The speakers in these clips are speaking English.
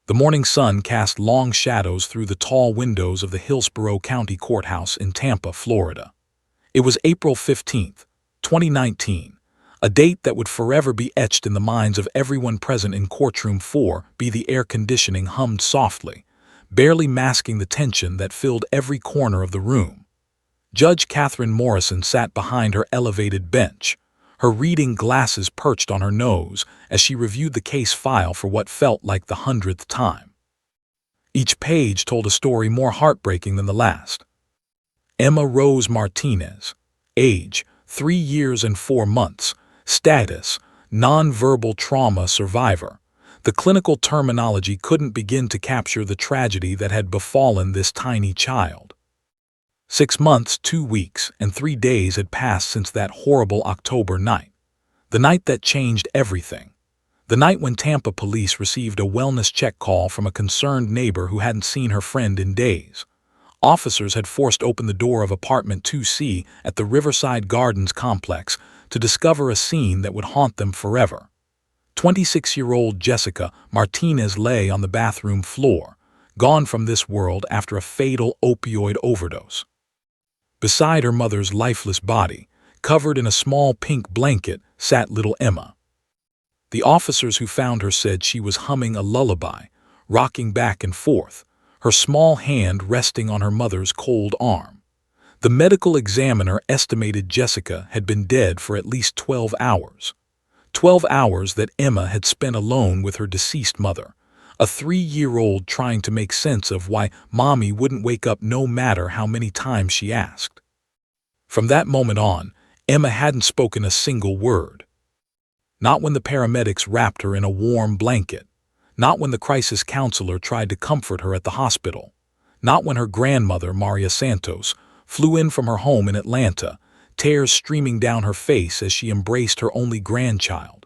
The morning sun cast long shadows through the tall windows of the Hillsborough County Courthouse in Tampa, Florida. It was April 15th, 2019, a date that would forever be etched in the minds of everyone present in Courtroom 4B. The air conditioning hummed softly, barely masking the tension that filled every corner of the room. Judge Catherine Morrison sat behind her elevated bench, her reading glasses perched on her nose as she reviewed the case file for what felt like the 100th time. Each page told a story more heartbreaking than the last. Emma Rose Martinez, age 3 years and 4 months, status nonverbal trauma survivor. The clinical terminology couldn't begin to capture the tragedy that had befallen this tiny child. 6 months, 2 weeks, and 3 days had passed since that horrible October night. The night that changed everything. The night when Tampa police received a wellness check call from a concerned neighbor who hadn't seen her friend in days. Officers had forced open the door of apartment 2C at the Riverside Gardens complex to discover a scene that would haunt them forever. 26-year-old Jessica Martinez lay on the bathroom floor, gone from this world after a fatal opioid overdose. Beside her mother's lifeless body, covered in a small pink blanket, sat little Emma. The officers who found her said she was humming a lullaby, rocking back and forth, her small hand resting on her mother's cold arm. The medical examiner estimated Jessica had been dead for at least 12 hours. 12 hours that Emma had spent alone with her deceased mother, a 3-year-old trying to make sense of why Mommy wouldn't wake up no matter how many times she asked. From that moment on, Emma hadn't spoken a single word. Not when the paramedics wrapped her in a warm blanket. Not when the crisis counselor tried to comfort her at the hospital. Not when her grandmother, Maria Santos, flew in from her home in Atlanta, tears streaming down her face as she embraced her only grandchild.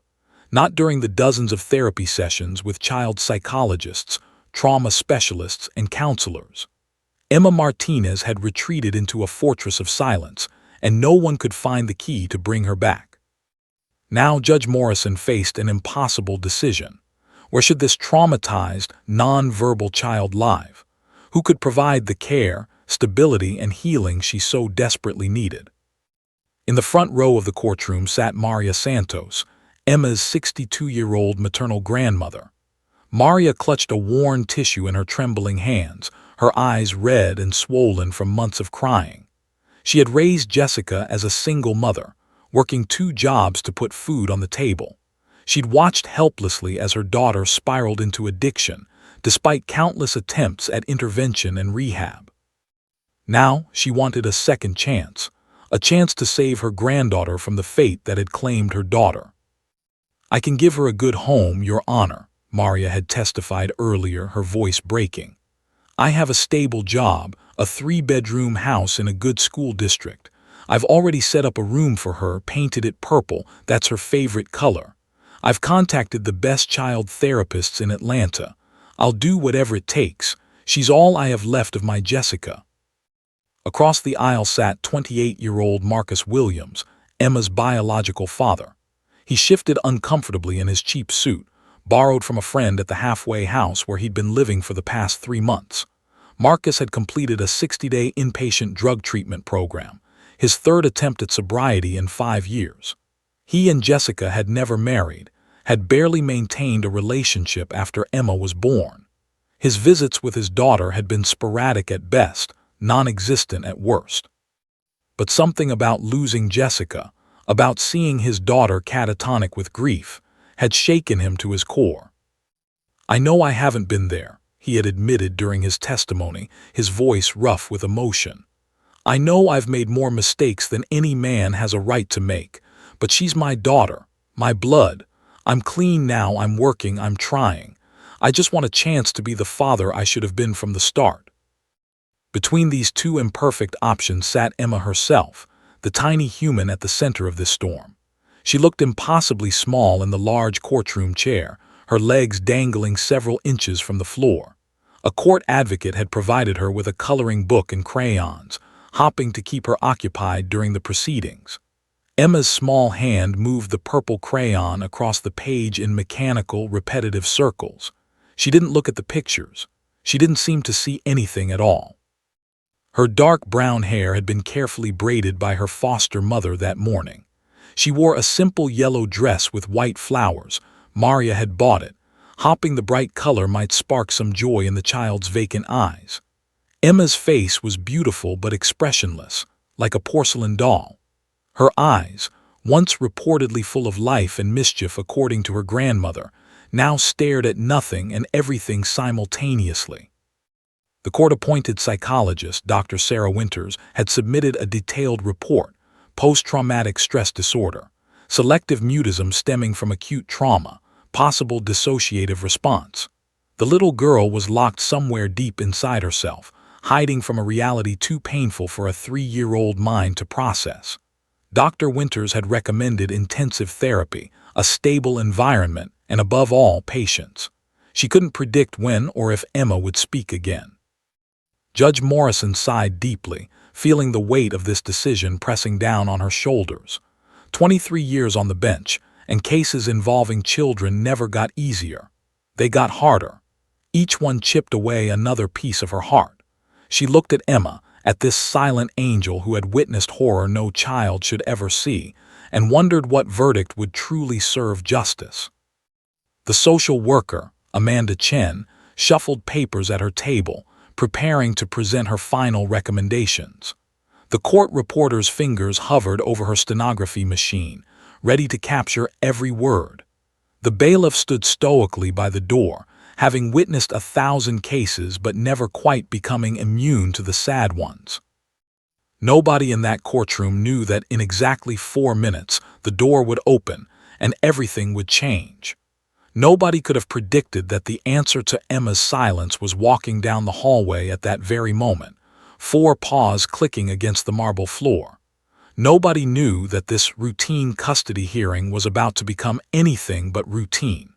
Not during the dozens of therapy sessions with child psychologists, trauma specialists, and counselors. Emma Martinez had retreated into a fortress of silence, and no one could find the key to bring her back. Now Judge Morrison faced an impossible decision. Where should this traumatized, non-verbal child live? Who could provide the care, stability, and healing she so desperately needed? In the front row of the courtroom sat Maria Santos, Emma's 62-year-old maternal grandmother. Maria clutched a worn tissue in her trembling hands, her eyes red and swollen from months of crying. She had raised Jessica as a single mother, working 2 jobs to put food on the table. She'd watched helplessly as her daughter spiraled into addiction, despite countless attempts at intervention and rehab. Now she wanted a second chance, a chance to save her granddaughter from the fate that had claimed her daughter. "I can give her a good home, Your Honor," Maria had testified earlier, her voice breaking. "I have a stable job, a 3-bedroom house in a good school district. I've already set up a room for her, painted it purple, that's her favorite color. I've contacted the best child therapists in Atlanta. I'll do whatever it takes. She's all I have left of my Jessica." Across the aisle sat 28-year-old Marcus Williams, Emma's biological father. He shifted uncomfortably in his cheap suit, borrowed from a friend at the halfway house where he'd been living for the past 3 months. Marcus had completed a 60-day inpatient drug treatment program, his 3rd attempt at sobriety in 5 years. He and Jessica had never married, had barely maintained a relationship after Emma was born. His visits with his daughter had been sporadic at best, non-existent at worst. But something about losing Jessica, about seeing his daughter catatonic with grief, had shaken him to his core. "I know I haven't been there," he had admitted during his testimony, his voice rough with emotion. "I know I've made more mistakes than any man has a right to make, but she's my daughter, my blood. I'm clean now, I'm working, I'm trying. I just want a chance to be the father I should have been from the start." Between these 2 imperfect options sat Emma herself, the tiny human at the center of this storm. She looked impossibly small in the large courtroom chair, her legs dangling several inches from the floor. A court advocate had provided her with a coloring book and crayons, hopping to keep her occupied during the proceedings. Emma's small hand moved the purple crayon across the page in mechanical, repetitive circles. She didn't look at the pictures. She didn't seem to see anything at all. Her dark brown hair had been carefully braided by her foster mother that morning. She wore a simple yellow dress with white flowers. Maria had bought it, hoping the bright color might spark some joy in the child's vacant eyes. Emma's face was beautiful but expressionless, like a porcelain doll. Her eyes, once reportedly full of life and mischief according to her grandmother, now stared at nothing and everything simultaneously. The court-appointed psychologist, Dr. Sarah Winters, had submitted a detailed report: post-traumatic stress disorder, selective mutism stemming from acute trauma, possible dissociative response. The little girl was locked somewhere deep inside herself, hiding from a reality too painful for a 3-year-old mind to process. Dr. Winters had recommended intensive therapy, a stable environment, and above all, patience. She couldn't predict when or if Emma would speak again. Judge Morrison sighed deeply, feeling the weight of this decision pressing down on her shoulders. 23 years on the bench, and cases involving children never got easier. They got harder. Each one chipped away another piece of her heart. She looked at Emma, at this silent angel who had witnessed horror no child should ever see, and wondered what verdict would truly serve justice. The social worker, Amanda Chen, shuffled papers at her table, preparing to present her final recommendations. The court reporter's fingers hovered over her stenography machine, ready to capture every word. The bailiff stood stoically by the door, having witnessed 1,000 cases but never quite becoming immune to the sad ones. Nobody in that courtroom knew that in exactly 4 minutes the door would open and everything would change. Nobody could have predicted that the answer to Emma's silence was walking down the hallway at that very moment, 4 paws clicking against the marble floor. Nobody knew that this routine custody hearing was about to become anything but routine.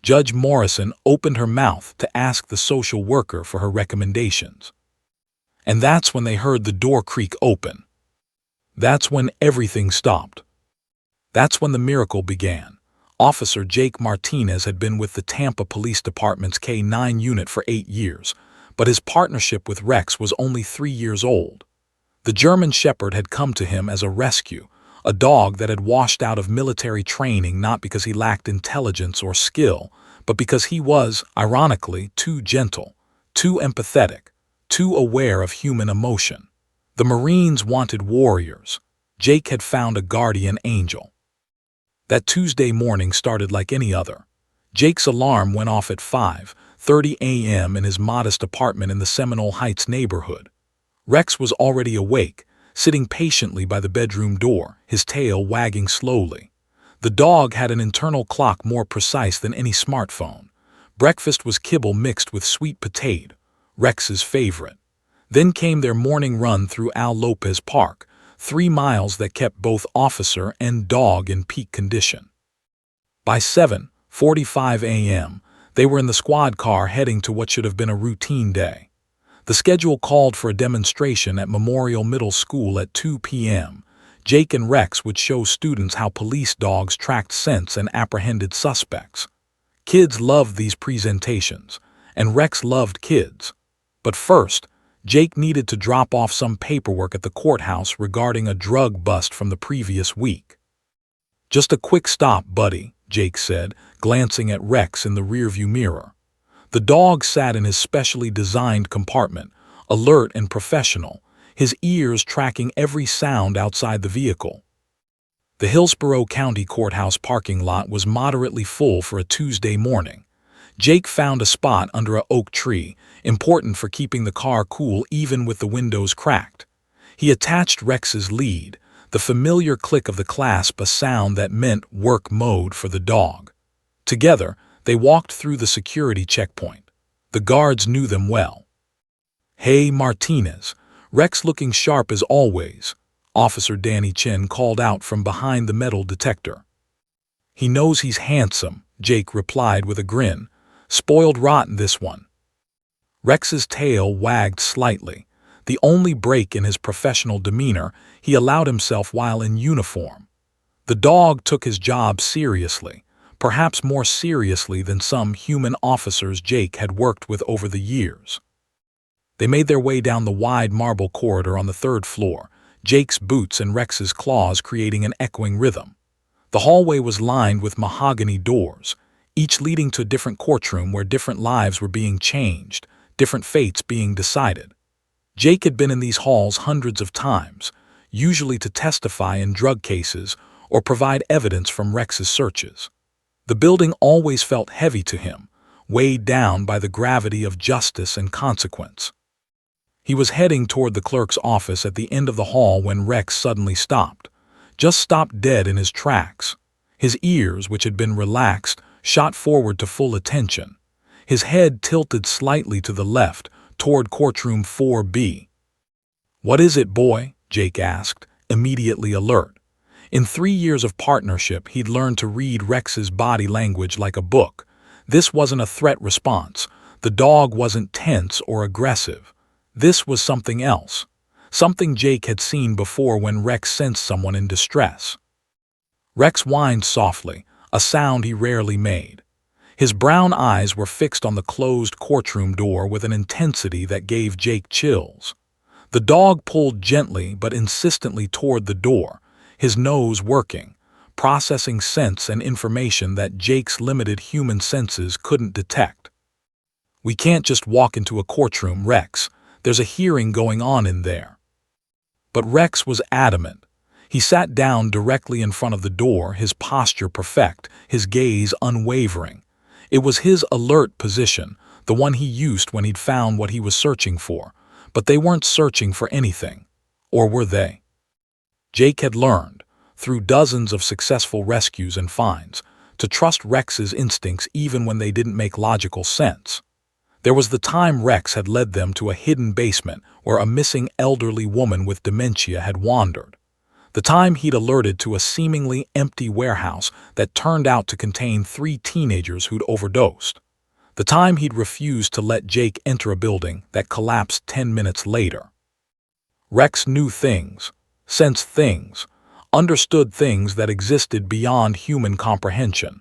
Judge Morrison opened her mouth to ask the social worker for her recommendations. And that's when they heard the door creak open. That's when everything stopped. That's when the miracle began. Officer Jake Martinez had been with the Tampa Police Department's K-9 unit for 8 years, but his partnership with Rex was only 3 years old. The German Shepherd had come to him as a rescue, a dog that had washed out of military training not because he lacked intelligence or skill, but because he was, ironically, too gentle, too empathetic, too aware of human emotion. The Marines wanted warriors. Jake had found a guardian angel. That Tuesday morning started like any other. Jake's alarm went off at 5:30 a.m. in his modest apartment in the Seminole Heights neighborhood. Rex was already awake, sitting patiently by the bedroom door, his tail wagging slowly. The dog had an internal clock more precise than any smartphone. Breakfast was kibble mixed with sweet potato, Rex's favorite. Then came their morning run through Al Lopez Park, 3 miles that kept both officer and dog in peak condition. By 7:45 a.m., they were in the squad car heading to what should have been a routine day. The schedule called for a demonstration at Memorial Middle School at 2 p.m. Jake and Rex would show students how police dogs tracked scents and apprehended suspects. Kids loved these presentations, and Rex loved kids. But first, Jake needed to drop off some paperwork at the courthouse regarding a drug bust from the previous week. "Just a quick stop, buddy," Jake said, glancing at Rex in the rearview mirror. The dog sat in his specially designed compartment, alert and professional, his ears tracking every sound outside the vehicle. The Hillsborough County Courthouse parking lot was moderately full for a Tuesday morning. Jake found a spot under an oak tree, important for keeping the car cool even with the windows cracked. He attached Rex's lead, the familiar click of the clasp a sound that meant work mode for the dog. Together, they walked through the security checkpoint. The guards knew them well. "Hey, Martinez," Rex looking sharp as always, Officer Danny Chen called out from behind the metal detector. "He knows he's handsome," Jake replied with a grin. "Spoiled rotten, this one." Rex's tail wagged slightly, the only break in his professional demeanor he allowed himself while in uniform. The dog took his job seriously, perhaps more seriously than some human officers Jake had worked with over the years. They made their way down the wide marble corridor on the third floor, Jake's boots and Rex's claws creating an echoing rhythm. The hallway was lined with mahogany doors, each leading to a different courtroom where different lives were being changed, different fates being decided. Jake had been in these halls hundreds of times, usually to testify in drug cases or provide evidence from Rex's searches. The building always felt heavy to him, weighed down by the gravity of justice and consequence. He was heading toward the clerk's office at the end of the hall when Rex suddenly stopped. Just stopped dead in his tracks. His ears, which had been relaxed, shot forward to full attention. His head tilted slightly to the left, toward courtroom 4B. "What is it, boy?" Jake asked, immediately alert. In 3 years of partnership, he'd learned to read Rex's body language like a book. This wasn't a threat response. The dog wasn't tense or aggressive. This was something else. Something Jake had seen before when Rex sensed someone in distress. Rex whined softly, a sound he rarely made. His brown eyes were fixed on the closed courtroom door with an intensity that gave Jake chills. The dog pulled gently but insistently toward the door, his nose working, processing scents and information that Jake's limited human senses couldn't detect. "We can't just walk into a courtroom, Rex. There's a hearing going on in there." But Rex was adamant. He sat down directly in front of the door, his posture perfect, his gaze unwavering. It was his alert position, the one he used when he'd found what he was searching for. But they weren't searching for anything. Or were they? Jake had learned, through dozens of successful rescues and finds, to trust Rex's instincts even when they didn't make logical sense. There was the time Rex had led them to a hidden basement where a missing elderly woman with dementia had wandered. The time he'd alerted to a seemingly empty warehouse that turned out to contain 3 teenagers who'd overdosed. The time he'd refused to let Jake enter a building that collapsed 10 minutes later. Rex knew things, sensed things, understood things that existed beyond human comprehension.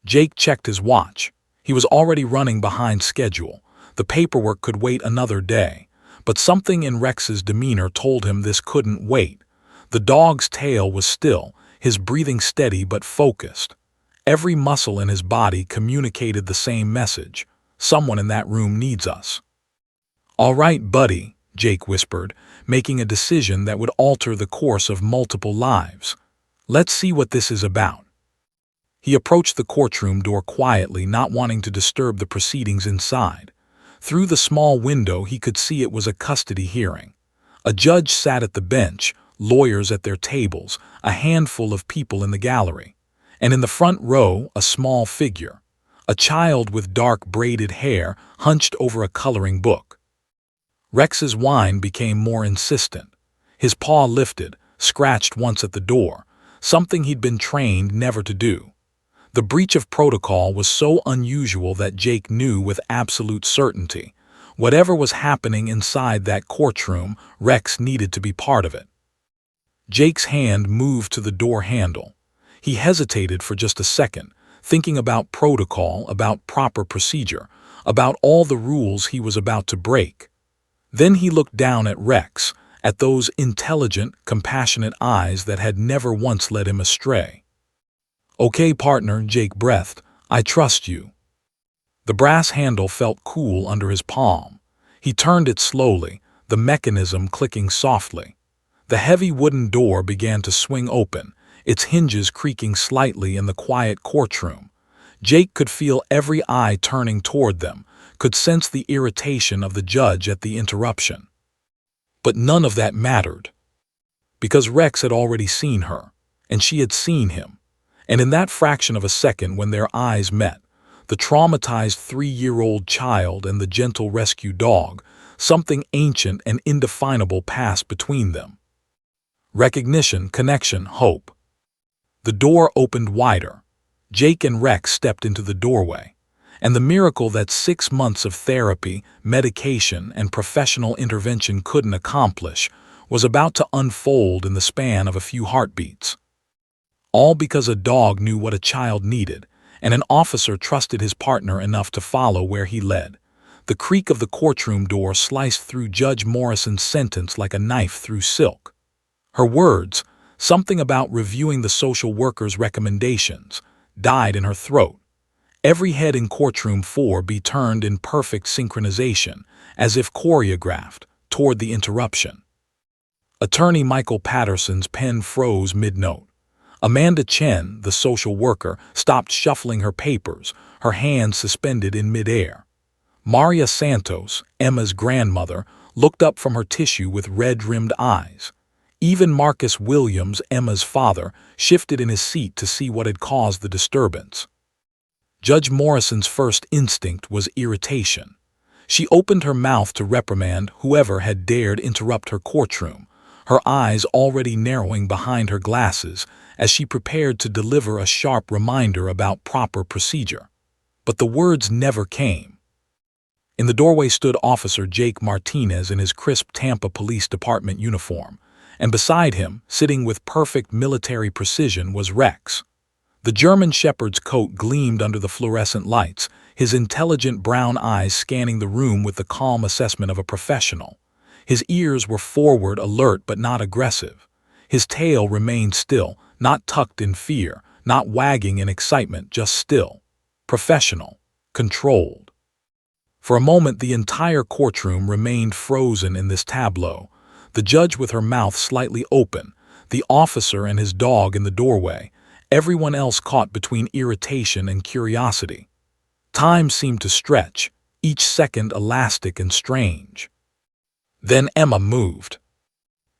Jake checked his watch. He was already running behind schedule. The paperwork could wait another day, but something in Rex's demeanor told him this couldn't wait. The dog's tail was still, his breathing steady but focused. Every muscle in his body communicated the same message. Someone in that room needs us. "All right, buddy," Jake whispered, making a decision that would alter the course of multiple lives. "Let's see what this is about." He approached the courtroom door quietly, not wanting to disturb the proceedings inside. Through the small window, he could see it was a custody hearing. A judge sat at the bench, lawyers at their tables, a handful of people in the gallery. And in the front row, a small figure, a child with dark braided hair hunched over a coloring book. Rex's whine became more insistent. His paw lifted, scratched once at the door, something he'd been trained never to do. The breach of protocol was so unusual that Jake knew with absolute certainty. Whatever was happening inside that courtroom, Rex needed to be part of it. Jake's hand moved to the door handle. He hesitated for just a second, thinking about protocol, about proper procedure, about all the rules he was about to break. Then he looked down at Rex, at those intelligent, compassionate eyes that had never once led him astray. "Okay, partner," Jake breathed, "I trust you." The brass handle felt cool under his palm. He turned it slowly, the mechanism clicking softly. The heavy wooden door began to swing open, its hinges creaking slightly in the quiet courtroom. Jake could feel every eye turning toward them, could sense the irritation of the judge at the interruption. But none of that mattered. Because Rex had already seen her, and she had seen him. And in that fraction of a second when their eyes met, the traumatized 3-year-old child and the gentle rescue dog, something ancient and indefinable passed between them. Recognition, connection, hope. The door opened wider. Jake and Rex stepped into the doorway, and the miracle that 6 months of therapy, medication, and professional intervention couldn't accomplish was about to unfold in the span of a few heartbeats. All because a dog knew what a child needed, and an officer trusted his partner enough to follow where he led. The creak of the courtroom door sliced through Judge Morrison's sentence like a knife through silk. Her words, something about reviewing the social worker's recommendations, died in her throat. Every head in Courtroom 4B turned in perfect synchronization, as if choreographed, toward the interruption. Attorney Michael Patterson's pen froze mid-note. Amanda Chen, the social worker, stopped shuffling her papers, her hands suspended in midair. Maria Santos, Emma's grandmother, looked up from her tissue with red-rimmed eyes. Even Marcus Williams, Emma's father, shifted in his seat to see what had caused the disturbance. Judge Morrison's first instinct was irritation. She opened her mouth to reprimand whoever had dared interrupt her courtroom, her eyes already narrowing behind her glasses as she prepared to deliver a sharp reminder about proper procedure. But the words never came. In the doorway stood Officer Jake Martinez in his crisp Tampa Police Department uniform, and beside him, sitting with perfect military precision, was Rex. The German shepherd's coat gleamed under the fluorescent lights, his intelligent brown eyes scanning the room with the calm assessment of a professional. His ears were forward, alert but not aggressive. His tail remained still, not tucked in fear, not wagging in excitement, just still. Professional. Controlled. For a moment the entire courtroom remained frozen in this tableau, the judge with her mouth slightly open, the officer and his dog in the doorway, everyone else caught between irritation and curiosity. Time seemed to stretch, each second elastic and strange. Then Emma moved.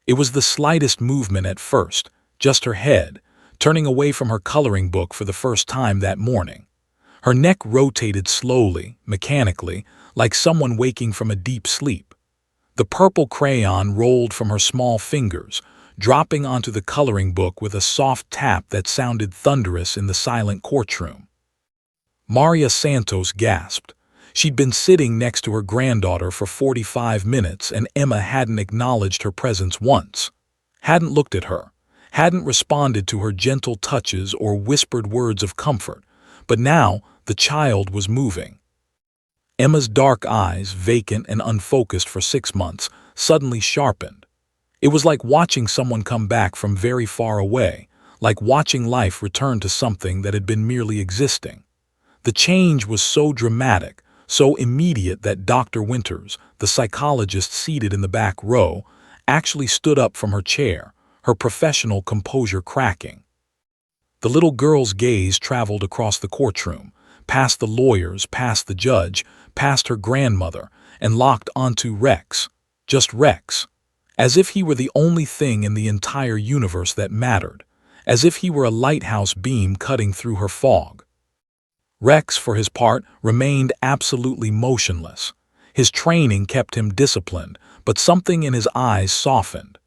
It was the slightest movement at first, just her head, turning away from her coloring book for the first time that morning. Her neck rotated slowly, mechanically, like someone waking from a deep sleep. The purple crayon rolled from her small fingers, dropping onto the coloring book with a soft tap that sounded thunderous in the silent courtroom. Maria Santos gasped. She'd been sitting next to her granddaughter for 45 minutes and Emma hadn't acknowledged her presence once, hadn't looked at her, hadn't responded to her gentle touches or whispered words of comfort, but now the child was moving. Emma's dark eyes, vacant and unfocused for 6 months, suddenly sharpened. It was like watching someone come back from very far away, like watching life return to something that had been merely existing. The change was so dramatic, so immediate that Dr. Winters, the psychologist seated in the back row, actually stood up from her chair, her professional composure cracking. The little girl's gaze traveled across the courtroom, past the lawyers, past the judge, past her grandmother, and locked onto Rex, just Rex, as if he were the only thing in the entire universe that mattered, as if he were a lighthouse beam cutting through her fog. Rex, for his part, remained absolutely motionless. His training kept him disciplined, but something in his eyes softened.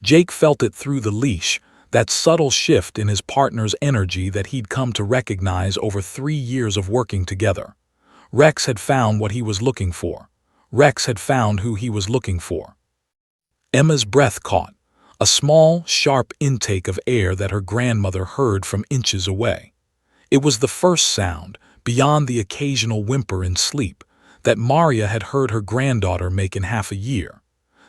Jake felt it through the leash, that subtle shift in his partner's energy that he'd come to recognize over 3 years of working together. Rex had found what he was looking for. Rex had found who he was looking for. Emma's breath caught, a small, sharp intake of air that her grandmother heard from inches away. It was the first sound, beyond the occasional whimper in sleep, that Maria had heard her granddaughter make in half a year.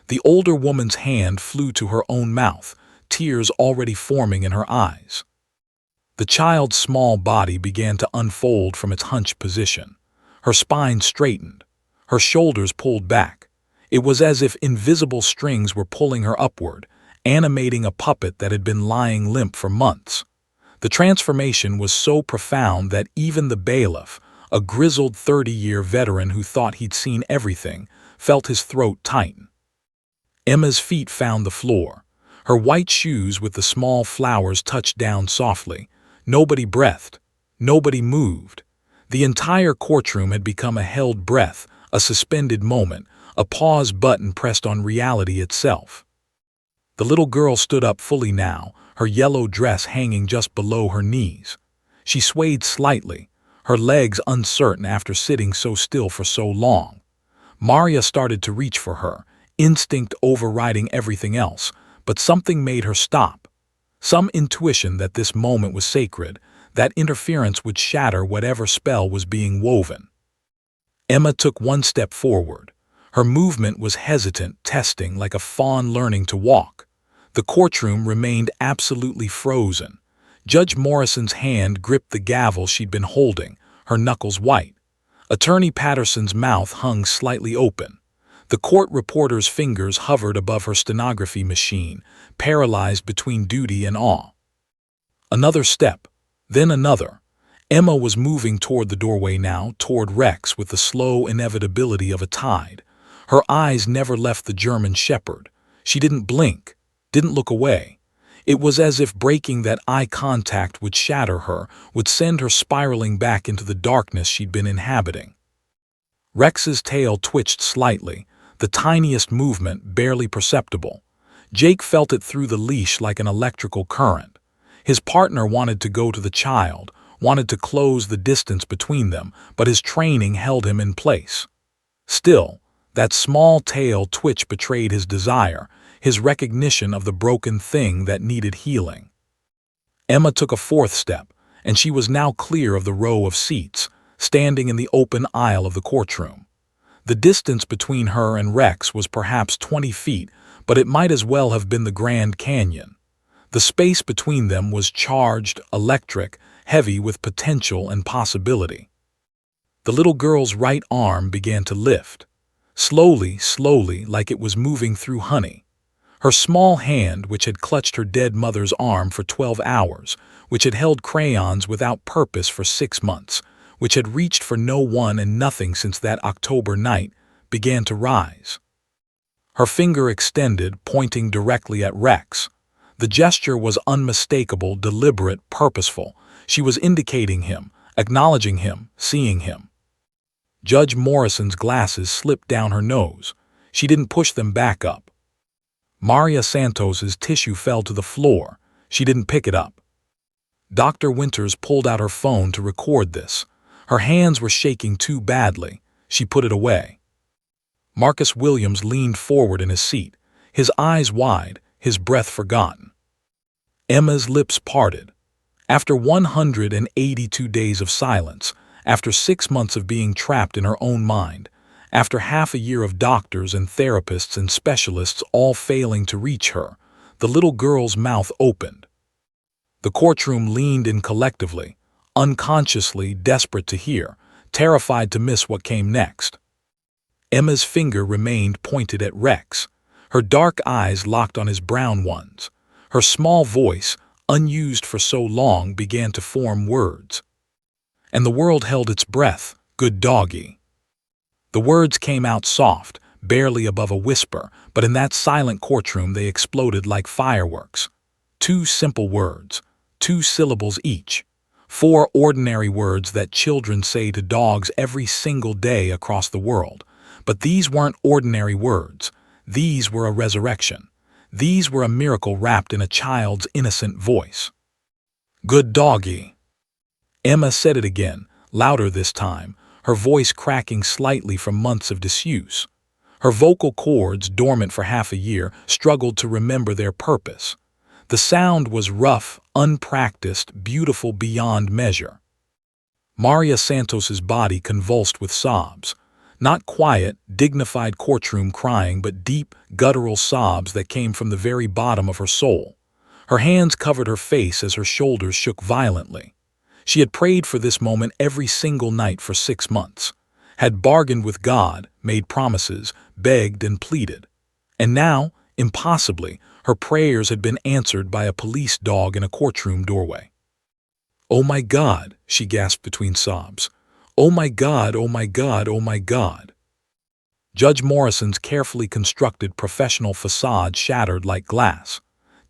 The older woman's hand flew to her own mouth, tears already forming in her eyes. The child's small body began to unfold from its hunched position. Her spine straightened, her shoulders pulled back. It was as if invisible strings were pulling her upward, animating a puppet that had been lying limp for months. The transformation was so profound that even the bailiff, a grizzled 30-year veteran who thought he'd seen everything, felt his throat tighten. Emma's feet found the floor. Her white shoes with the small flowers touched down softly. Nobody breathed. Nobody moved. The entire courtroom had become a held breath, a suspended moment, a pause button pressed on reality itself. The little girl stood up fully now, her yellow dress hanging just below her knees. She swayed slightly, her legs uncertain after sitting so still for so long. Maria started to reach for her, instinct overriding everything else, but something made her stop. Some intuition that this moment was sacred, that interference would shatter whatever spell was being woven. Emma took one step forward. Her movement was hesitant, testing, like a fawn learning to walk. The courtroom remained absolutely frozen. Judge Morrison's hand gripped the gavel she'd been holding, her knuckles white. Attorney Patterson's mouth hung slightly open. The court reporter's fingers hovered above her stenography machine, paralyzed between duty and awe. Another step, then another. Emma was moving toward the doorway now, toward Rex with the slow inevitability of a tide. Her eyes never left the German shepherd. She didn't blink, didn't look away. It was as if breaking that eye contact would shatter her, would send her spiraling back into the darkness she'd been inhabiting. Rex's tail twitched slightly, the tiniest movement barely perceptible. Jake felt it through the leash like an electrical current. His partner wanted to go to the child, wanted to close the distance between them, but his training held him in place. Still, that small tail twitch betrayed his desire, his recognition of the broken thing that needed healing. Emma took a fourth step, and she was now clear of the row of seats, standing in the open aisle of the courtroom. The distance between her and Rex was perhaps 20 feet, but it might as well have been the Grand Canyon. The space between them was charged, electric, heavy with potential and possibility. The little girl's right arm began to lift. Slowly, slowly, like it was moving through honey. Her small hand, which had clutched her dead mother's arm for 12 hours, which had held crayons without purpose for 6 months, which had reached for no one and nothing since that October night, began to rise. Her finger extended, pointing directly at Rex. The gesture was unmistakable, deliberate, purposeful. She was indicating him, acknowledging him, seeing him. Judge Morrison's glasses slipped down her nose. She didn't push them back up. Maria Santos's tissue fell to the floor. She didn't pick it up. Dr. Winters pulled out her phone to record this. Her hands were shaking too badly. She put it away. Marcus Williams leaned forward in his seat, his eyes wide, his breath forgotten. Emma's lips parted. After 182 days of silence, after 6 months of being trapped in her own mind, after half a year of doctors and therapists and specialists all failing to reach her, the little girl's mouth opened. The courtroom leaned in collectively, unconsciously desperate to hear, terrified to miss what came next. Emma's finger remained pointed at Rex, her dark eyes locked on his brown ones. Her small voice, unused for so long, began to form words. And the world held its breath, "Good doggy." The words came out soft, barely above a whisper, but in that silent courtroom they exploded like fireworks. 2 simple words, 2 syllables each. 4 ordinary words that children say to dogs every single day across the world. But these weren't ordinary words. These were a resurrection. These were a miracle wrapped in a child's innocent voice. "Good doggy." Emma said it again, louder this time, her voice cracking slightly from months of disuse. Her vocal cords, dormant for half a year, struggled to remember their purpose. The sound was rough, unpracticed, beautiful beyond measure. Maria Santos's body convulsed with sobs. Not quiet, dignified courtroom crying, but deep, guttural sobs that came from the very bottom of her soul. Her hands covered her face as her shoulders shook violently. She had prayed for this moment every single night for 6 months, had bargained with God, made promises, begged and pleaded. And now, impossibly, her prayers had been answered by a police dog in a courtroom doorway. "Oh my God," she gasped between sobs. "Oh my God, oh my God, oh my God." Judge Morrison's carefully constructed professional facade shattered like glass.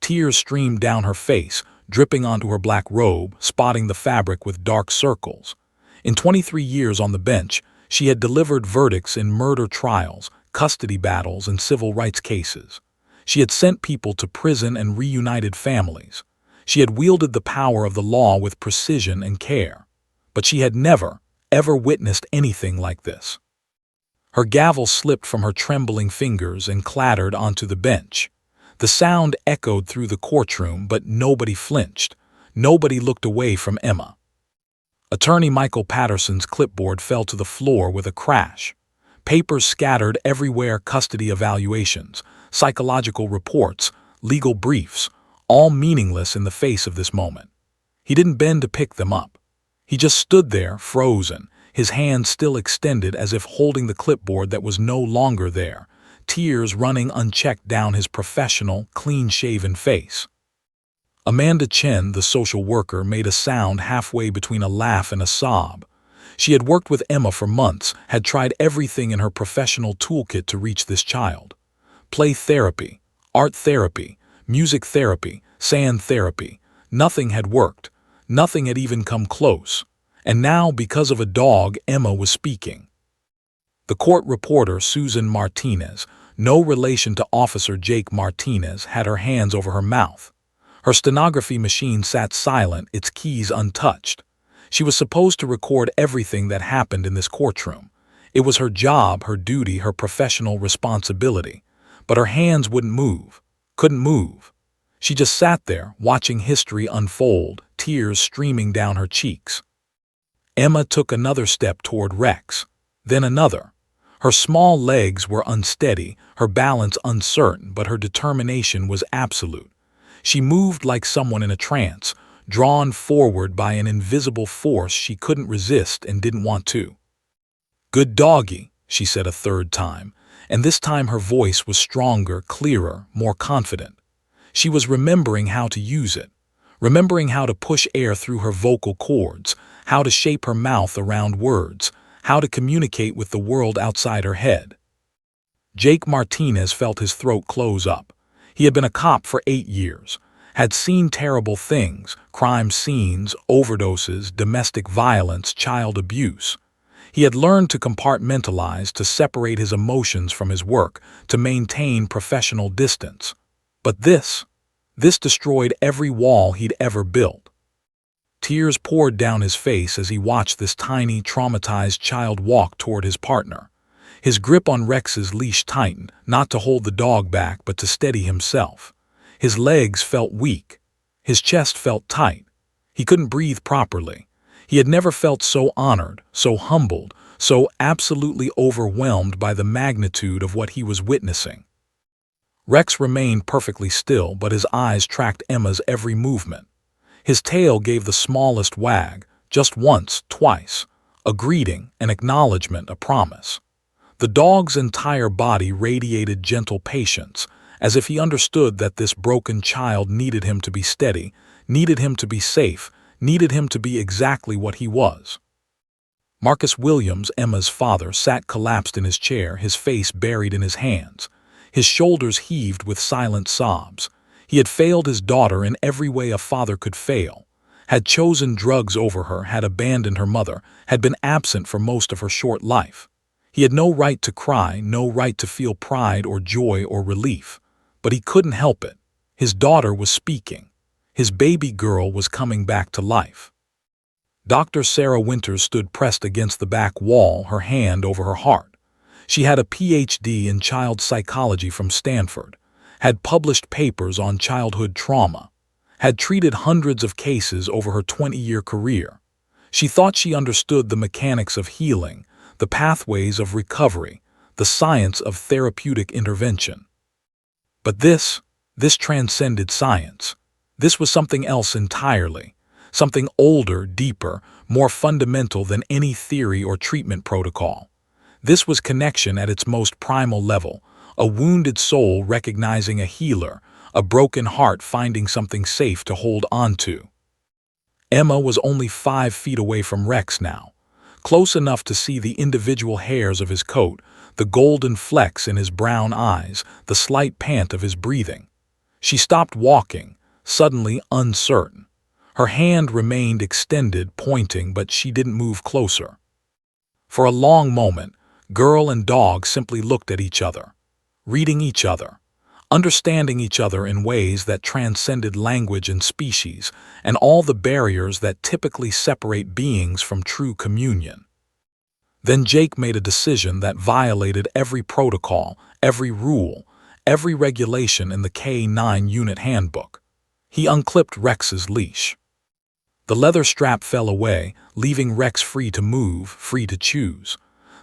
Tears streamed down her face, dripping onto her black robe, spotting the fabric with dark circles. In 23 years on the bench, she had delivered verdicts in murder trials, custody battles, and civil rights cases. She had sent people to prison and reunited families. She had wielded the power of the law with precision and care. But she had never, ever witnessed anything like this. Her gavel slipped from her trembling fingers and clattered onto the bench. The sound echoed through the courtroom, but nobody flinched. Nobody looked away from Emma. Attorney Michael Patterson's clipboard fell to the floor with a crash. Papers scattered everywhere, custody evaluations, psychological reports, legal briefs, all meaningless in the face of this moment. He didn't bend to pick them up. He just stood there, frozen, his hand still extended as if holding the clipboard that was no longer there, tears running unchecked down his professional, clean-shaven face. Amanda Chen, the social worker, made a sound halfway between a laugh and a sob. She had worked with Emma for months, had tried everything in her professional toolkit to reach this child. Play therapy, art therapy, music therapy, sand therapy. Nothing had worked. Nothing had even come close. And now, because of a dog, Emma was speaking. The court reporter, Susan Martinez, no relation to Officer Jake Martinez, had her hands over her mouth. Her stenography machine sat silent, its keys untouched. She was supposed to record everything that happened in this courtroom. It was her job, her duty, her professional responsibility. But her hands wouldn't move, couldn't move. She just sat there, watching history unfold, tears streaming down her cheeks. Emma took another step toward Rex, then another. Her small legs were unsteady, her balance uncertain, but her determination was absolute. She moved like someone in a trance, drawn forward by an invisible force she couldn't resist and didn't want to. "Good doggy," she said a third time, and this time her voice was stronger, clearer, more confident. She was remembering how to use it, remembering how to push air through her vocal cords, how to shape her mouth around words, how to communicate with the world outside her head. Jake Martinez felt his throat close up. He had been a cop for 8 years, had seen terrible things, crime scenes, overdoses, domestic violence, child abuse. He had learned to compartmentalize, to separate his emotions from his work, to maintain professional distance. But this destroyed every wall he'd ever built. Tears poured down his face as he watched this tiny, traumatized child walk toward his partner. His grip on Rex's leash tightened, not to hold the dog back but to steady himself. His legs felt weak. His chest felt tight. He couldn't breathe properly. He had never felt so honored, so humbled, so absolutely overwhelmed by the magnitude of what he was witnessing. Rex remained perfectly still, but his eyes tracked Emma's every movement. His tail gave the smallest wag, just once, twice, a greeting, an acknowledgement, a promise. The dog's entire body radiated gentle patience, as if he understood that this broken child needed him to be steady, needed him to be safe, needed him to be exactly what he was. Marcus Williams, Emma's father, sat collapsed in his chair, his face buried in his hands. His shoulders heaved with silent sobs. He had failed his daughter in every way a father could fail, had chosen drugs over her, had abandoned her mother, had been absent for most of her short life. He had no right to cry, no right to feel pride or joy or relief. But he couldn't help it. His daughter was speaking. His baby girl was coming back to life. Dr. Sarah Winters stood pressed against the back wall, her hand over her heart. She had a PhD in child psychology from Stanford, had published papers on childhood trauma, had treated hundreds of cases over her 20-year career. She thought she understood the mechanics of healing, the pathways of recovery, the science of therapeutic intervention. But this transcended science. This was something else entirely, something older, deeper, more fundamental than any theory or treatment protocol. This was connection at its most primal level, a wounded soul recognizing a healer, a broken heart finding something safe to hold on to. Emma was only 5 feet away from Rex now, close enough to see the individual hairs of his coat, the golden flecks in his brown eyes, the slight pant of his breathing. She stopped walking, suddenly uncertain. Her hand remained extended, pointing, but she didn't move closer. For a long moment, girl and dog simply looked at each other, reading each other, understanding each other in ways that transcended language and species, and all the barriers that typically separate beings from true communion. Then Jake made a decision that violated every protocol, every rule, every regulation in the K9 unit handbook. He unclipped Rex's leash. The leather strap fell away, leaving Rex free to move, free to choose.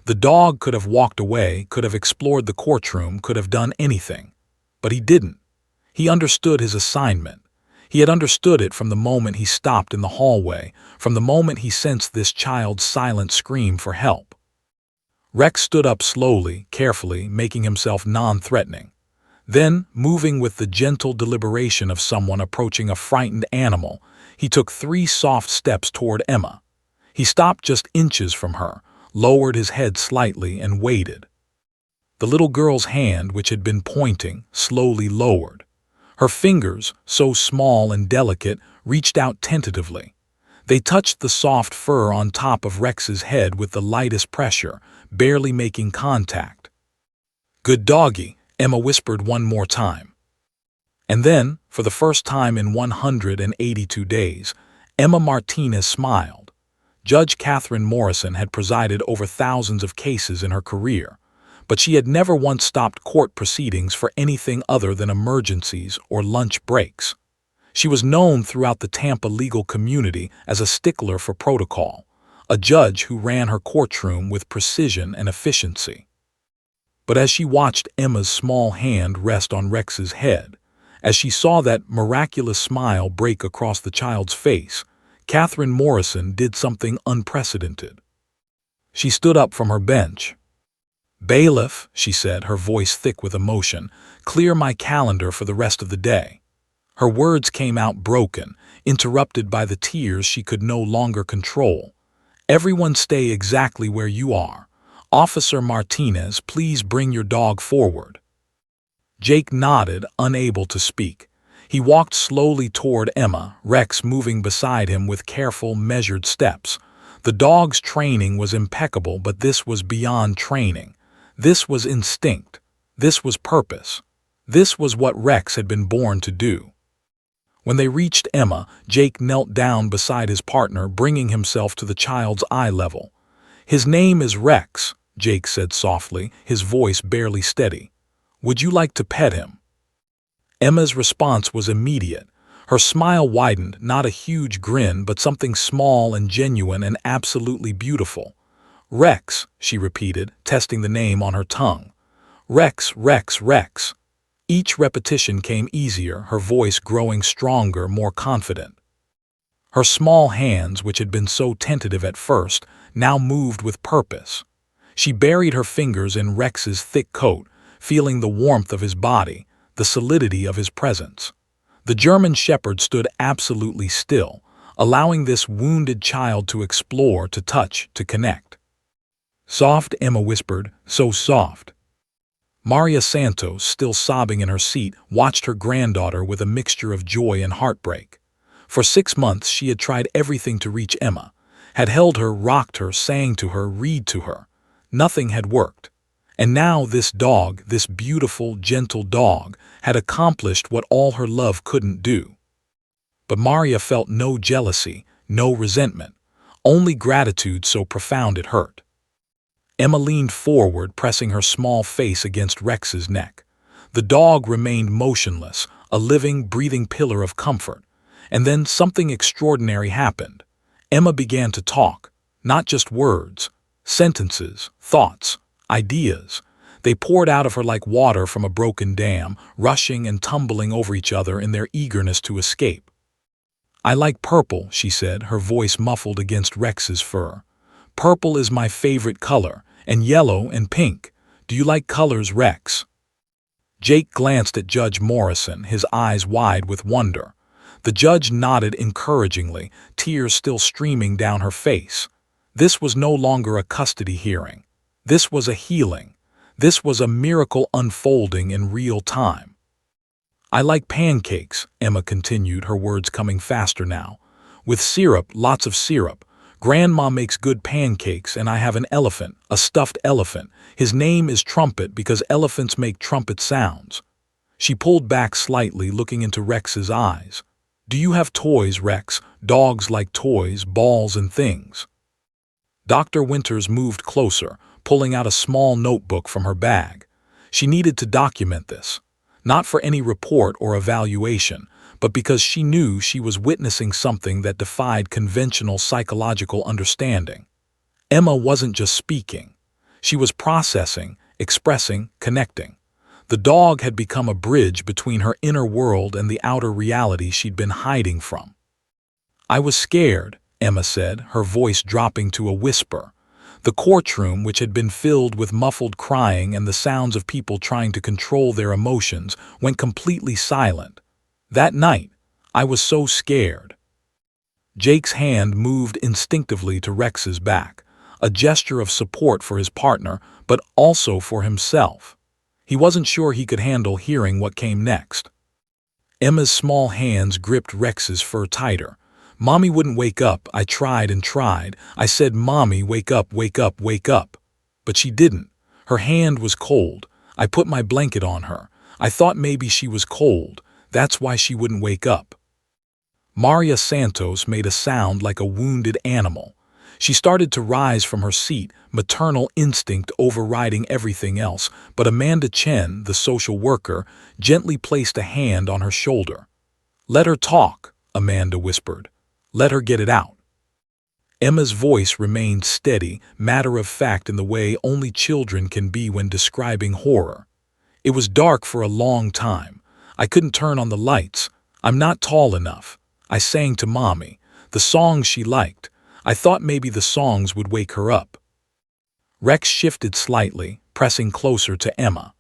The dog could have walked away, could have explored the courtroom, could have done anything. But he didn't. He understood his assignment. He had understood it from the moment he stopped in the hallway, from the moment he sensed this child's silent scream for help. Rex stood up slowly, carefully, making himself non-threatening. Then, moving with the gentle deliberation of someone approaching a frightened animal, he took 3 soft steps toward Emma. He stopped just inches from her, lowered his head slightly, and waited. The little girl's hand, which had been pointing, slowly lowered. Her fingers, so small and delicate, reached out tentatively. They touched the soft fur on top of Rex's head with the lightest pressure, barely making contact. "Good doggy," Emma whispered one more time. And then, for the first time in 182 days, Emma Martinez smiled. Judge Catherine Morrison had presided over thousands of cases in her career, but she had never once stopped court proceedings for anything other than emergencies or lunch breaks. She was known throughout the Tampa legal community as a stickler for protocol, a judge who ran her courtroom with precision and efficiency. But as she watched Emma's small hand rest on Rex's head, as she saw that miraculous smile break across the child's face, Catherine Morrison did something unprecedented. She stood up from her bench. "Bailiff," she said, her voice thick with emotion, "clear my calendar for the rest of the day." Her words came out broken, interrupted by the tears she could no longer control. "Everyone stay exactly where you are. Officer Martinez, please bring your dog forward." Jake nodded, unable to speak. He walked slowly toward Emma, Rex moving beside him with careful, measured steps. The dog's training was impeccable, but this was beyond training. This was instinct. This was purpose. This was what Rex had been born to do. When they reached Emma, Jake knelt down beside his partner, bringing himself to the child's eye level. "His name is Rex," Jake said softly, his voice barely steady. "Would you like to pet him?" Emma's response was immediate. Her smile widened, not a huge grin, but something small and genuine and absolutely beautiful. "Rex," she repeated, testing the name on her tongue. "Rex, Rex, Rex." Each repetition came easier, her voice growing stronger, more confident. Her small hands, which had been so tentative at first, now moved with purpose. She buried her fingers in Rex's thick coat, feeling the warmth of his body, the solidity of his presence. The German shepherd stood absolutely still, allowing this wounded child to explore, to touch, to connect. "Soft," Emma whispered, "so soft." Maria Santos, still sobbing in her seat, watched her granddaughter with a mixture of joy and heartbreak. For 6 months she had tried everything to reach Emma, had held her, rocked her, sang to her, read to her. Nothing had worked. And now this dog, this beautiful, gentle dog, had accomplished what all her love couldn't do. But Maria felt no jealousy, no resentment, only gratitude so profound it hurt. Emma leaned forward, pressing her small face against Rex's neck. The dog remained motionless, a living, breathing pillar of comfort. And then something extraordinary happened. Emma began to talk, not just words, sentences, thoughts, ideas. They poured out of her like water from a broken dam, rushing and tumbling over each other in their eagerness to escape. "I like purple," she said, her voice muffled against Rex's fur. "Purple is my favorite color, and yellow and pink. Do you like colors, Rex?" Jake glanced at Judge Morrison, his eyes wide with wonder. The judge nodded encouragingly, tears still streaming down her face. This was no longer a custody hearing. This was a healing. This was a miracle unfolding in real time. "I like pancakes," Emma continued, her words coming faster now. "With syrup, lots of syrup. Grandma makes good pancakes, and I have an elephant, a stuffed elephant. His name is Trumpet because elephants make trumpet sounds." She pulled back slightly, looking into Rex's eyes. "Do you have toys, Rex? Dogs like toys, balls and things." Dr. Winters moved closer, pulling out a small notebook from her bag. She needed to document this. Not for any report or evaluation, but because she knew she was witnessing something that defied conventional psychological understanding. Emma wasn't just speaking. She was processing, expressing, connecting. The dog had become a bridge between her inner world and the outer reality she'd been hiding from. "I was scared," Emma said, her voice dropping to a whisper. The courtroom, which had been filled with muffled crying and the sounds of people trying to control their emotions, went completely silent. "That night, I was so scared." Jake's hand moved instinctively to Rex's back, a gesture of support for his partner, but also for himself. He wasn't sure he could handle hearing what came next. Emma's small hands gripped Rex's fur tighter. "Mommy wouldn't wake up. I tried and tried. I said, 'Mommy, wake up, wake up, wake up.' But she didn't. Her hand was cold. I put my blanket on her. I thought maybe she was cold. That's why she wouldn't wake up." Maria Santos made a sound like a wounded animal. She started to rise from her seat, maternal instinct overriding everything else, but Amanda Chen, the social worker, gently placed a hand on her shoulder. "Let her talk," Amanda whispered. "Let her get it out." Emma's voice remained steady, matter-of-fact in the way only children can be when describing horror. "It was dark for a long time. I couldn't turn on the lights. I'm not tall enough. I sang to Mommy, the songs she liked. I thought maybe the songs would wake her up." Rex shifted slightly, pressing closer to Emma.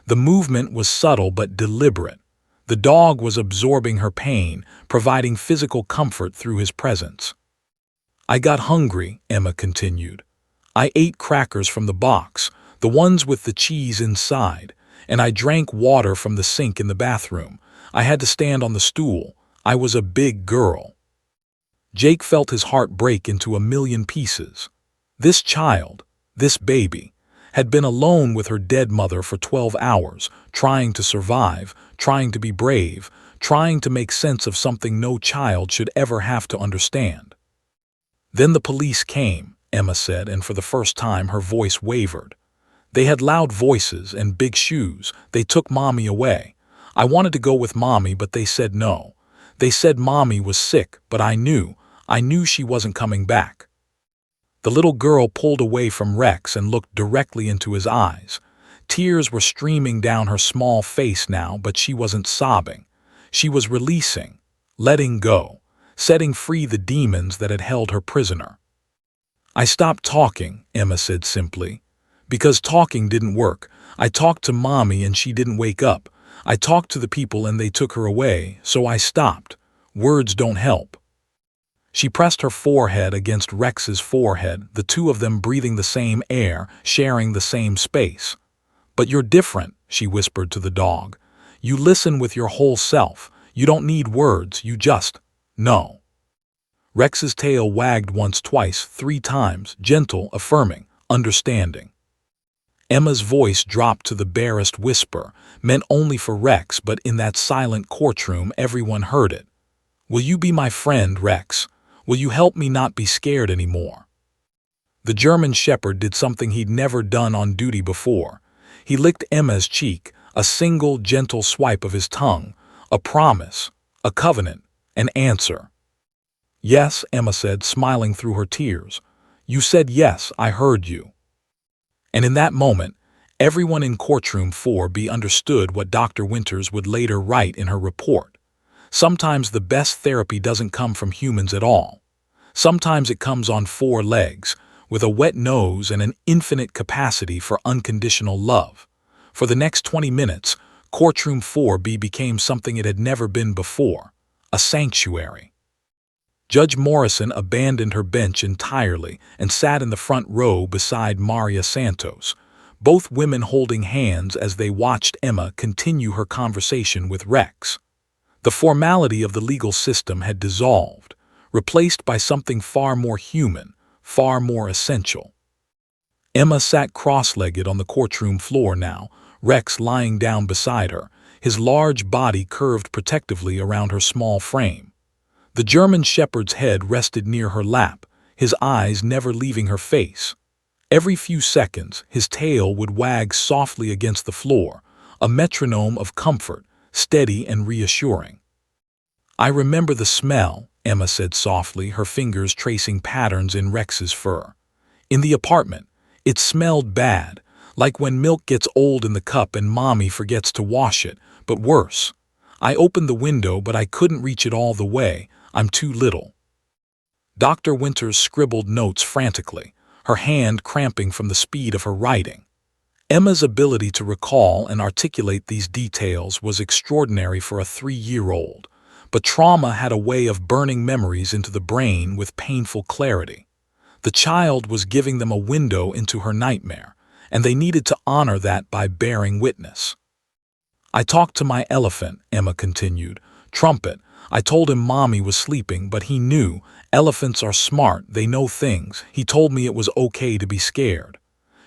The movement was subtle but deliberate. The dog was absorbing her pain, providing physical comfort through his presence. "I got hungry," Emma continued. "I ate crackers from the box, the ones with the cheese inside, and I drank water from the sink in the bathroom. I had to stand on the stool. I was a big girl." Jake felt his heart break into a million pieces. This child, this baby, had been alone with her dead mother for 12 hours, trying to survive, trying to be brave, trying to make sense of something no child should ever have to understand. "Then the police came," Emma said, and for the first time her voice wavered. "They had loud voices and big shoes. They took Mommy away. I wanted to go with Mommy, but they said no. They said Mommy was sick, but I knew she wasn't coming back." The little girl pulled away from Rex and looked directly into his eyes. Tears were streaming down her small face now, but she wasn't sobbing. She was releasing, letting go, setting free the demons that had held her prisoner. "I stopped talking," Emma said simply, "because talking didn't work. I talked to Mommy and she didn't wake up. I talked to the people and they took her away, so I stopped. Words don't help." She pressed her forehead against Rex's forehead, the two of them breathing the same air, sharing the same space. "But you're different," she whispered to the dog. "You listen with your whole self. You don't need words, you just know." Rex's tail wagged once, twice, 3 times, gentle, affirming, understanding. Emma's voice dropped to the barest whisper, meant only for Rex, but in that silent courtroom everyone heard it. "Will you be my friend, Rex? Will you help me not be scared anymore?" The German Shepherd did something he'd never done on duty before. He licked Emma's cheek, a single gentle swipe of his tongue, a promise, a covenant, an answer. "Yes," Emma said, smiling through her tears. "You said yes, I heard you." And in that moment, everyone in Courtroom 4B understood what Dr. Winters would later write in her report. Sometimes the best therapy doesn't come from humans at all. Sometimes it comes on 4 legs, with a wet nose and an infinite capacity for unconditional love. For the next 20 minutes, Courtroom 4B became something it had never been before, a sanctuary. Judge Morrison abandoned her bench entirely and sat in the front row beside Maria Santos, both women holding hands as they watched Emma continue her conversation with Rex. The formality of the legal system had dissolved, replaced by something far more human, far more essential. Emma sat cross-legged on the courtroom floor now, Rex lying down beside her, his large body curved protectively around her small frame. The German Shepherd's head rested near her lap, his eyes never leaving her face. Every few seconds, his tail would wag softly against the floor, a metronome of comfort, steady and reassuring. "I remember the smell," Emma said softly, her fingers tracing patterns in Rex's fur. "In the apartment, it smelled bad, like when milk gets old in the cup and Mommy forgets to wash it, but worse. I opened the window, but I couldn't reach it all the way. I'm too little." Dr. Winters scribbled notes frantically, her hand cramping from the speed of her writing. Emma's ability to recall and articulate these details was extraordinary for a 3-year-old, but trauma had a way of burning memories into the brain with painful clarity. The child was giving them a window into her nightmare, and they needed to honor that by bearing witness. "I talked to my elephant," Emma continued. "Trumpet. I told him Mommy was sleeping, but he knew. Elephants are smart, they know things. He told me it was okay to be scared."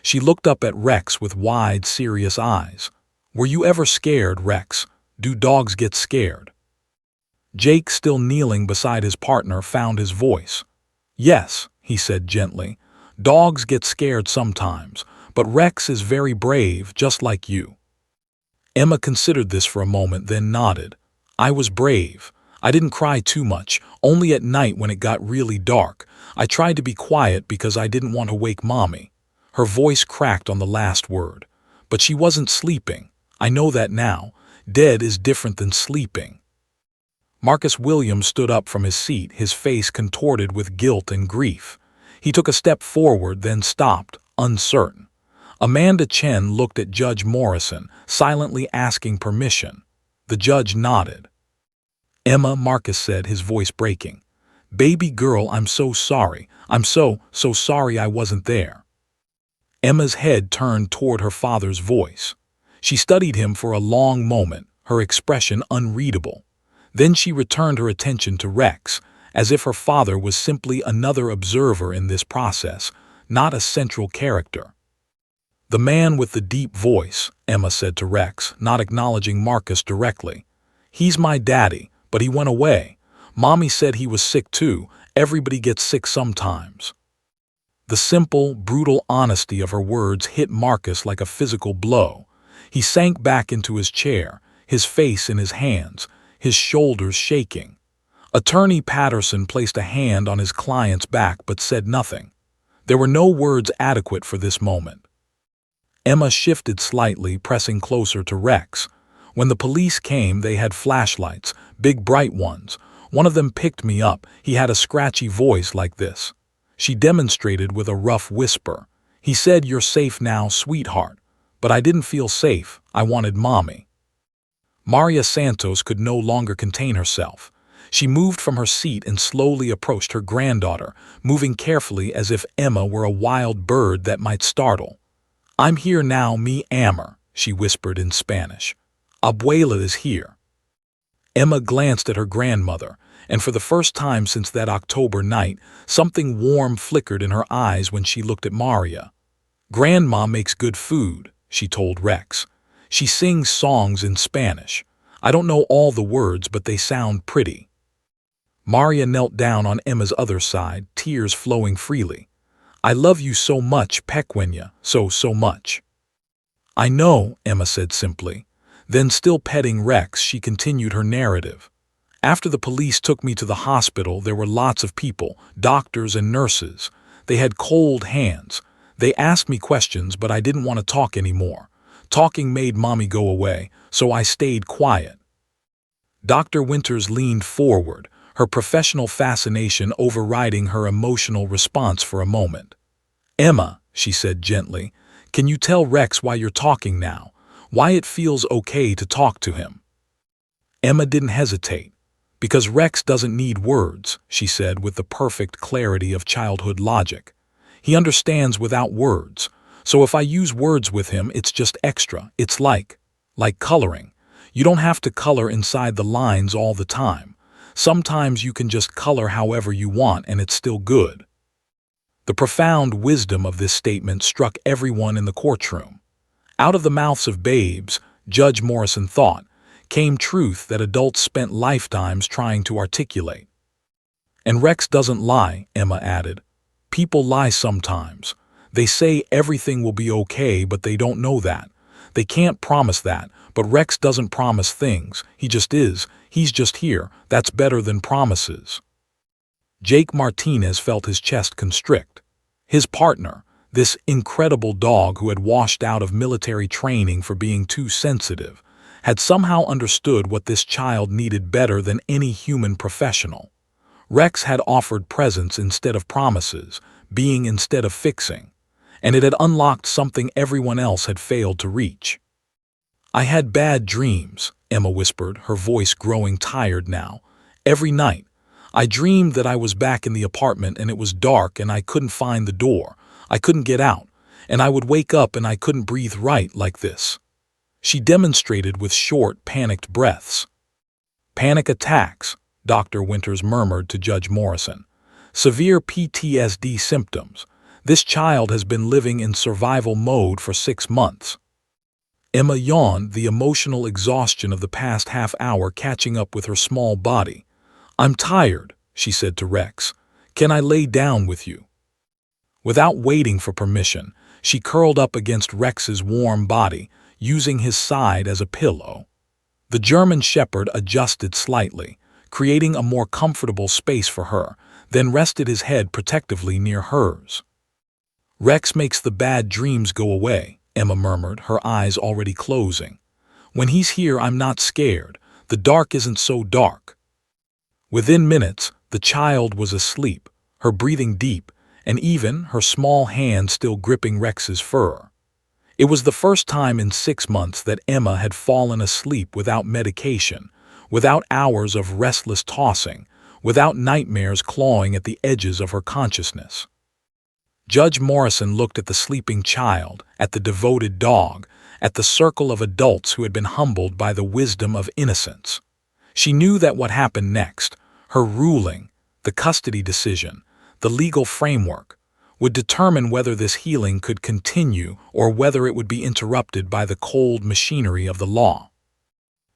She looked up at Rex with wide, serious eyes. "Were you ever scared, Rex? Do dogs get scared?" Jake, still kneeling beside his partner, found his voice. "Yes," he said gently. "Dogs get scared sometimes, but Rex is very brave, just like you." Emma considered this for a moment, then nodded. "I was brave. I didn't cry too much, only at night when it got really dark. I tried to be quiet because I didn't want to wake Mommy." Her voice cracked on the last word. "But she wasn't sleeping. I know that now. Dead is different than sleeping." Marcus Williams stood up from his seat, his face contorted with guilt and grief. He took a step forward, then stopped, uncertain. Amanda Chen looked at Judge Morrison, silently asking permission. The judge nodded. "Emma," Marcus said, his voice breaking. "Baby girl, I'm so sorry. I'm so sorry I wasn't there." Emma's head turned toward her father's voice. She studied him for a long moment, her expression unreadable. Then she returned her attention to Rex, as if her father was simply another observer in this process, not a central character. "The man with the deep voice," Emma said to Rex, not acknowledging Marcus directly. "He's my daddy, but he went away. Mommy said he was sick too. Everybody gets sick sometimes." The simple, brutal honesty of her words hit Marcus like a physical blow. He sank back into his chair, his face in his hands, his shoulders shaking. Attorney Patterson placed a hand on his client's back but said nothing. There were no words adequate for this moment. Emma shifted slightly, pressing closer to Rex. "When the police came, they had flashlights, big bright ones. One of them picked me up. He had a scratchy voice like this." She demonstrated with a rough whisper. "He said, 'You're safe now, sweetheart.' But I didn't feel safe. I wanted Mommy." Maria Santos could no longer contain herself. She moved from her seat and slowly approached her granddaughter, moving carefully as if Emma were a wild bird that might startle. "I'm here now, mi amor," she whispered in Spanish. "Abuela is here." Emma glanced at her grandmother, and for the first time since that October night, something warm flickered in her eyes when she looked at Maria. "Grandma makes good food," she told Rex. "She sings songs in Spanish. I don't know all the words, but they sound pretty." Maria knelt down on Emma's other side, tears flowing freely. "I love you so much, Pequeña, so much." "I know," Emma said simply. Then, still petting Rex, she continued her narrative. "After the police took me to the hospital, there were lots of people, doctors and nurses. They had cold hands. They asked me questions, but I didn't want to talk anymore. Talking made Mommy go away, so I stayed quiet." Dr. Winters leaned forward, her professional fascination overriding her emotional response for a moment. "Emma," she said gently, "can you tell Rex why you're talking now? Why it feels okay to talk to him?" Emma didn't hesitate. "Because Rex doesn't need words," she said with the perfect clarity of childhood logic. "He understands without words. So if I use words with him, it's just extra. It's like coloring. You don't have to color inside the lines all the time. Sometimes you can just color however you want and it's still good." The profound wisdom of this statement struck everyone in the courtroom. Out of the mouths of babes, Judge Morrison thought, came truth that adults spent lifetimes trying to articulate. "And Rex doesn't lie," Emma added. "People lie sometimes. They say everything will be okay, but they don't know that. They can't promise that, but Rex doesn't promise things. He just is. He's just here. That's better than promises. Jake Martinez felt his chest constrict. His partner, this incredible dog who had washed out of military training for being too sensitive, had somehow understood what this child needed better than any human professional. Rex had offered presents instead of promises, being instead of fixing, and it had unlocked something everyone else had failed to reach. "I had bad dreams," Emma whispered, her voice growing tired now. "Every night. I dreamed that I was back in the apartment and it was dark and I couldn't find the door. I couldn't get out, and I would wake up and I couldn't breathe right like this." She demonstrated with short, panicked breaths. "Panic attacks," Dr. Winters murmured to Judge Morrison. "Severe PTSD symptoms. This child has been living in survival mode for 6 months." Emma yawned, the emotional exhaustion of the past half hour catching up with her small body. "I'm tired," she said to Rex. "Can I lay down with you?" Without waiting for permission, she curled up against Rex's warm body, using his side as a pillow. The German Shepherd adjusted slightly, creating a more comfortable space for her, then rested his head protectively near hers. "Rex makes the bad dreams go away," Emma murmured, her eyes already closing. "When he's here, I'm not scared. The dark isn't so dark." Within minutes, the child was asleep, her breathing deep, and even her small hand still gripping Rex's fur. It was the first time in 6 months that Emma had fallen asleep without medication, without hours of restless tossing, without nightmares clawing at the edges of her consciousness. Judge Morrison looked at the sleeping child, at the devoted dog, at the circle of adults who had been humbled by the wisdom of innocence. She knew that what happened next, her ruling, the custody decision, the legal framework, would determine whether this healing could continue or whether it would be interrupted by the cold machinery of the law.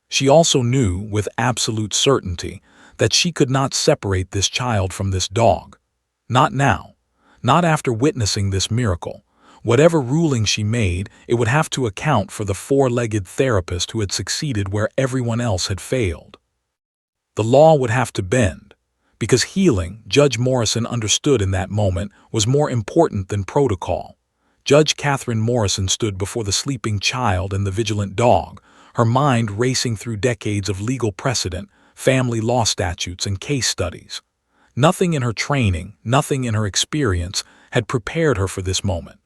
She also knew, with absolute certainty, that she could not separate this child from this dog. Not now. Not after witnessing this miracle. Whatever ruling she made, it would have to account for the four-legged therapist who had succeeded where everyone else had failed. The law would have to bend, because healing, Judge Morrison understood in that moment, was more important than protocol. Judge Catherine Morrison stood before the sleeping child and the vigilant dog, her mind racing through decades of legal precedent, family law statutes, and case studies. Nothing in her training, nothing in her experience, had prepared her for this moment.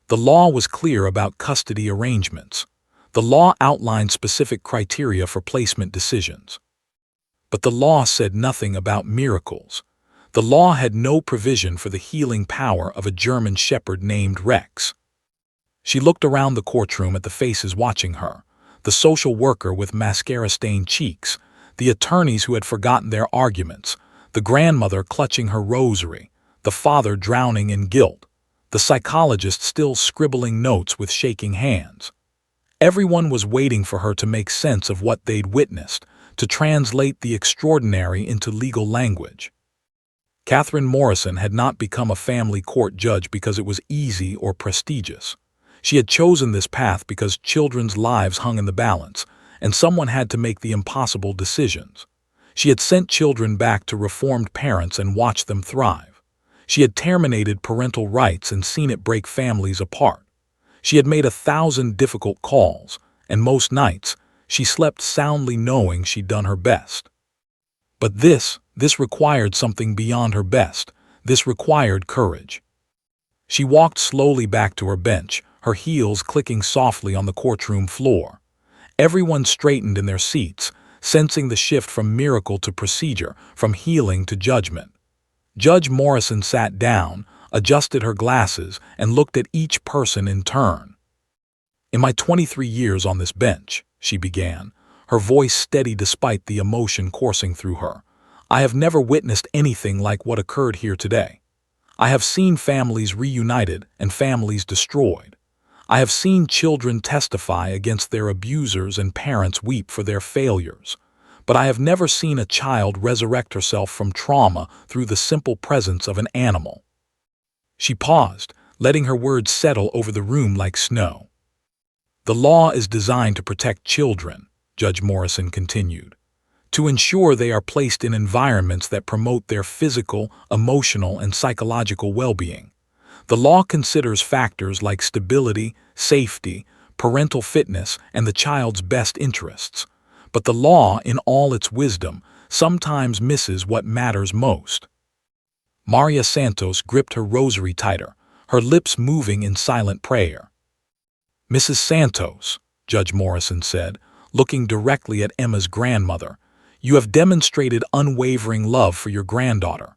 The law was clear about custody arrangements. The law outlined specific criteria for placement decisions. But the law said nothing about miracles. The law had no provision for the healing power of a German Shepherd named Rex. She looked around the courtroom at the faces watching her, the social worker with mascara-stained cheeks, the attorneys who had forgotten their arguments, the grandmother clutching her rosary, the father drowning in guilt, the psychologist still scribbling notes with shaking hands. Everyone was waiting for her to make sense of what they'd witnessed, to translate the extraordinary into legal language. Catherine Morrison had not become a family court judge because it was easy or prestigious. She had chosen this path because children's lives hung in the balance, and someone had to make the impossible decisions. She had sent children back to reformed parents and watched them thrive. She had terminated parental rights and seen it break families apart. She had made 1,000 difficult calls, and most nights, she slept soundly knowing she'd done her best. But this required something beyond her best. This required courage. She walked slowly back to her bench, her heels clicking softly on the courtroom floor. Everyone straightened in their seats, sensing the shift from miracle to procedure, from healing to judgment. Judge Morrison sat down, adjusted her glasses, and looked at each person in turn. "In my 23 years on this bench," she began, her voice steady despite the emotion coursing through her, "I have never witnessed anything like what occurred here today. I have seen families reunited and families destroyed. I have seen children testify against their abusers and parents weep for their failures. But I have never seen a child resurrect herself from trauma through the simple presence of an animal." She paused, letting her words settle over the room like snow. The law is designed to protect children, Judge Morrison continued, to ensure they are placed in environments that promote their physical, emotional, and psychological well-being. The law considers factors like stability, safety, parental fitness, and the child's best interests. But the law, in all its wisdom, sometimes misses what matters most. Maria Santos gripped her rosary tighter, her lips moving in silent prayer. "Mrs. Santos," Judge Morrison said, looking directly at Emma's grandmother, "you have demonstrated unwavering love for your granddaughter.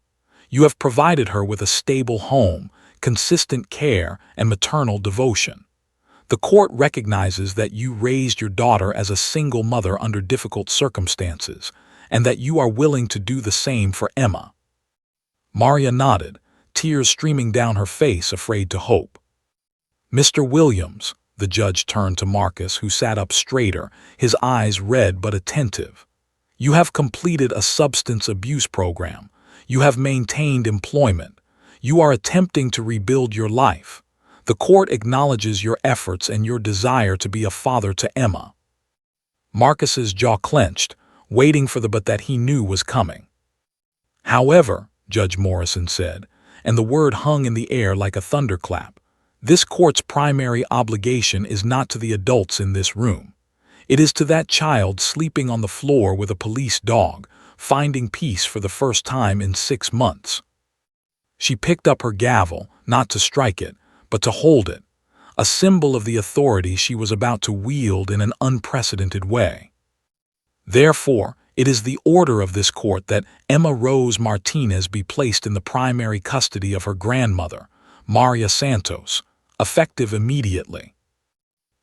You have provided her with a stable home, consistent care, and maternal devotion. The court recognizes that you raised your daughter as a single mother under difficult circumstances, and that you are willing to do the same for Emma." Maria nodded, tears streaming down her face, afraid to hope. "Mr. Williams," the judge turned to Marcus, who sat up straighter, his eyes red but attentive. "You have completed a substance abuse program. You have maintained employment. You are attempting to rebuild your life. The court acknowledges your efforts and your desire to be a father to Emma." Marcus's jaw clenched, waiting for the but that he knew was coming. "However," Judge Morrison said, and the word hung in the air like a thunderclap, "this court's primary obligation is not to the adults in this room. It is to that child sleeping on the floor with a police dog, finding peace for the first time in 6 months." She picked up her gavel, not to strike it, but to hold it, a symbol of the authority she was about to wield in an unprecedented way. "Therefore, it is the order of this court that Emma Rose Martinez be placed in the primary custody of her grandmother, Maria Santos, effective immediately."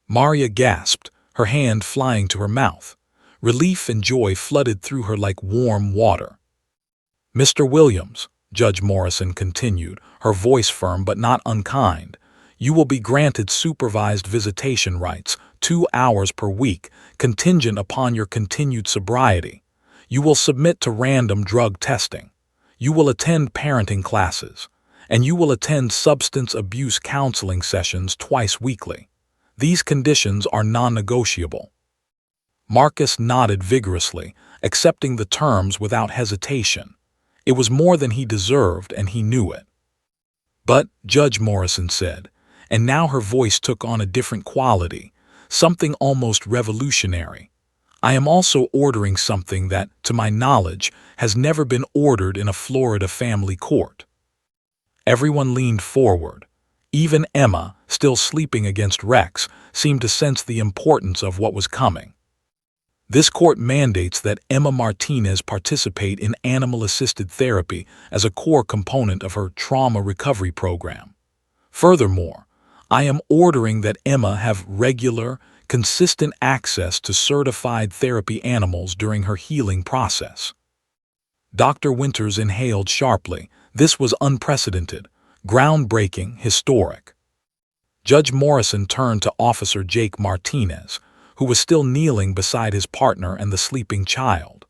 Maria gasped, her hand flying to her mouth. Relief and joy flooded through her like warm water. "Mr. Williams," Judge Morrison continued, her voice firm but not unkind, "you will be granted supervised visitation rights, 2 hours per week, contingent upon your continued sobriety. You will submit to random drug testing. You will attend parenting classes. And you will attend substance abuse counseling sessions twice weekly. These conditions are non-negotiable." Marcus nodded vigorously, accepting the terms without hesitation. It was more than he deserved, and he knew it. "But," Judge Morrison said, and now her voice took on a different quality, something almost revolutionary, "I am also ordering something that, to my knowledge, has never been ordered in a Florida family court." Everyone leaned forward. Even Emma, still sleeping against Rex, seemed to sense the importance of what was coming. "This court mandates that Emma Martinez participate in animal-assisted therapy as a core component of her trauma recovery program. Furthermore, I am ordering that Emma have regular, consistent access to certified therapy animals during her healing process." Dr. Winters inhaled sharply. This was unprecedented, groundbreaking, historic. Judge Morrison turned to Officer Jake Martinez, who was still kneeling beside his partner and the sleeping child.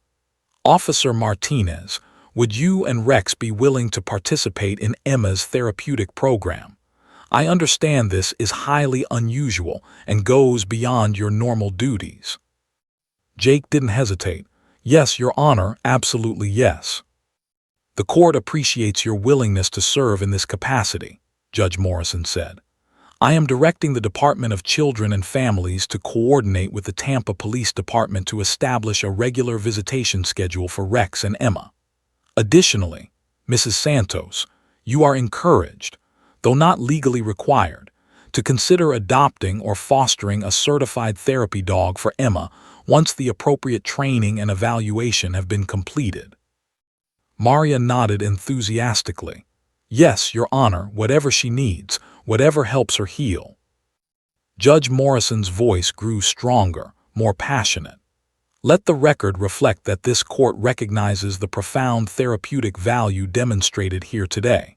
"Officer Martinez, would you and Rex be willing to participate in Emma's therapeutic program? I understand this is highly unusual and goes beyond your normal duties." Jake didn't hesitate. "Yes, Your Honor, absolutely yes." "The court appreciates your willingness to serve in this capacity," Judge Morrison said. "I am directing the Department of Children and Families to coordinate with the Tampa Police Department to establish a regular visitation schedule for Rex and Emma. Additionally, Mrs. Santos, you are encouraged, though not legally required, to consider adopting or fostering a certified therapy dog for Emma once the appropriate training and evaluation have been completed." Maria nodded enthusiastically. "Yes, Your Honor, whatever she needs, whatever helps her heal." Judge Morrison's voice grew stronger, more passionate. "Let the record reflect that this court recognizes the profound therapeutic value demonstrated here today.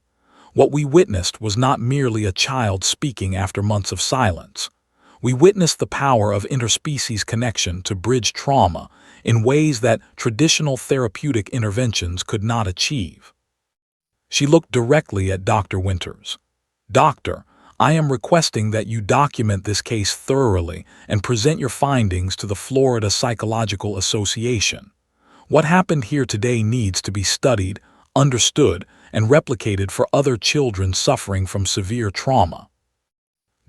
What we witnessed was not merely a child speaking after months of silence. We witnessed the power of interspecies connection to bridge trauma in ways that traditional therapeutic interventions could not achieve." She looked directly at Dr. Winters. "Doctor, I am requesting that you document this case thoroughly and present your findings to the Florida Psychological Association. What happened here today needs to be studied, understood, and replicated for other children suffering from severe trauma."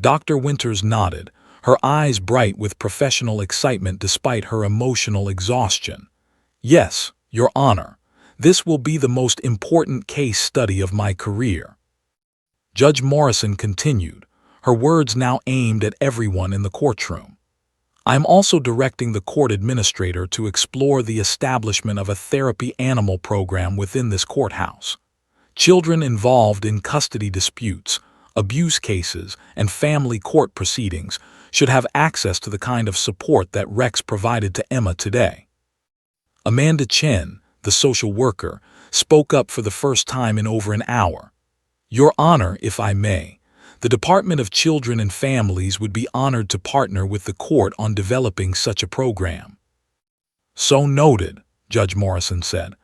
Dr. Winters nodded, her eyes bright with professional excitement despite her emotional exhaustion. "Yes, Your Honor, this will be the most important case study of my career." Judge Morrison continued, her words now aimed at everyone in the courtroom. "I am also directing the court administrator to explore the establishment of a therapy animal program within this courthouse. Children involved in custody disputes, abuse cases, and family court proceedings should have access to the kind of support that Rex provided to Emma today." Amanda Chen, the social worker, spoke up for the first time in over an hour. "Your Honor, if I may, the Department of Children and Families would be honored to partner with the court on developing such a program." "So noted," Judge Morrison said.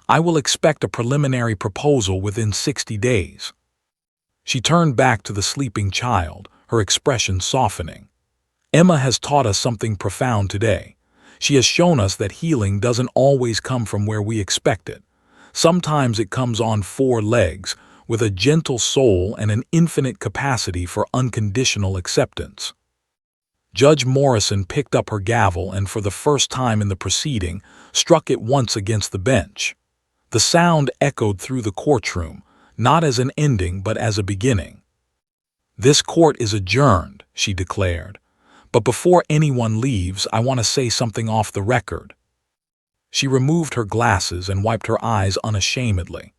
"I will expect a preliminary proposal within 60 days. She turned back to the sleeping child, her expression softening. "Emma has taught us something profound today. She has shown us that healing doesn't always come from where we expect it. Sometimes it comes on 4 legs, with a gentle soul and an infinite capacity for unconditional acceptance." Judge Morrison picked up her gavel and, for the first time in the proceeding, struck it once against the bench. The sound echoed through the courtroom, not as an ending but as a beginning. "This court is adjourned," she declared. "But before anyone leaves, I want to say something off the record." She removed her glasses and wiped her eyes unashamedly.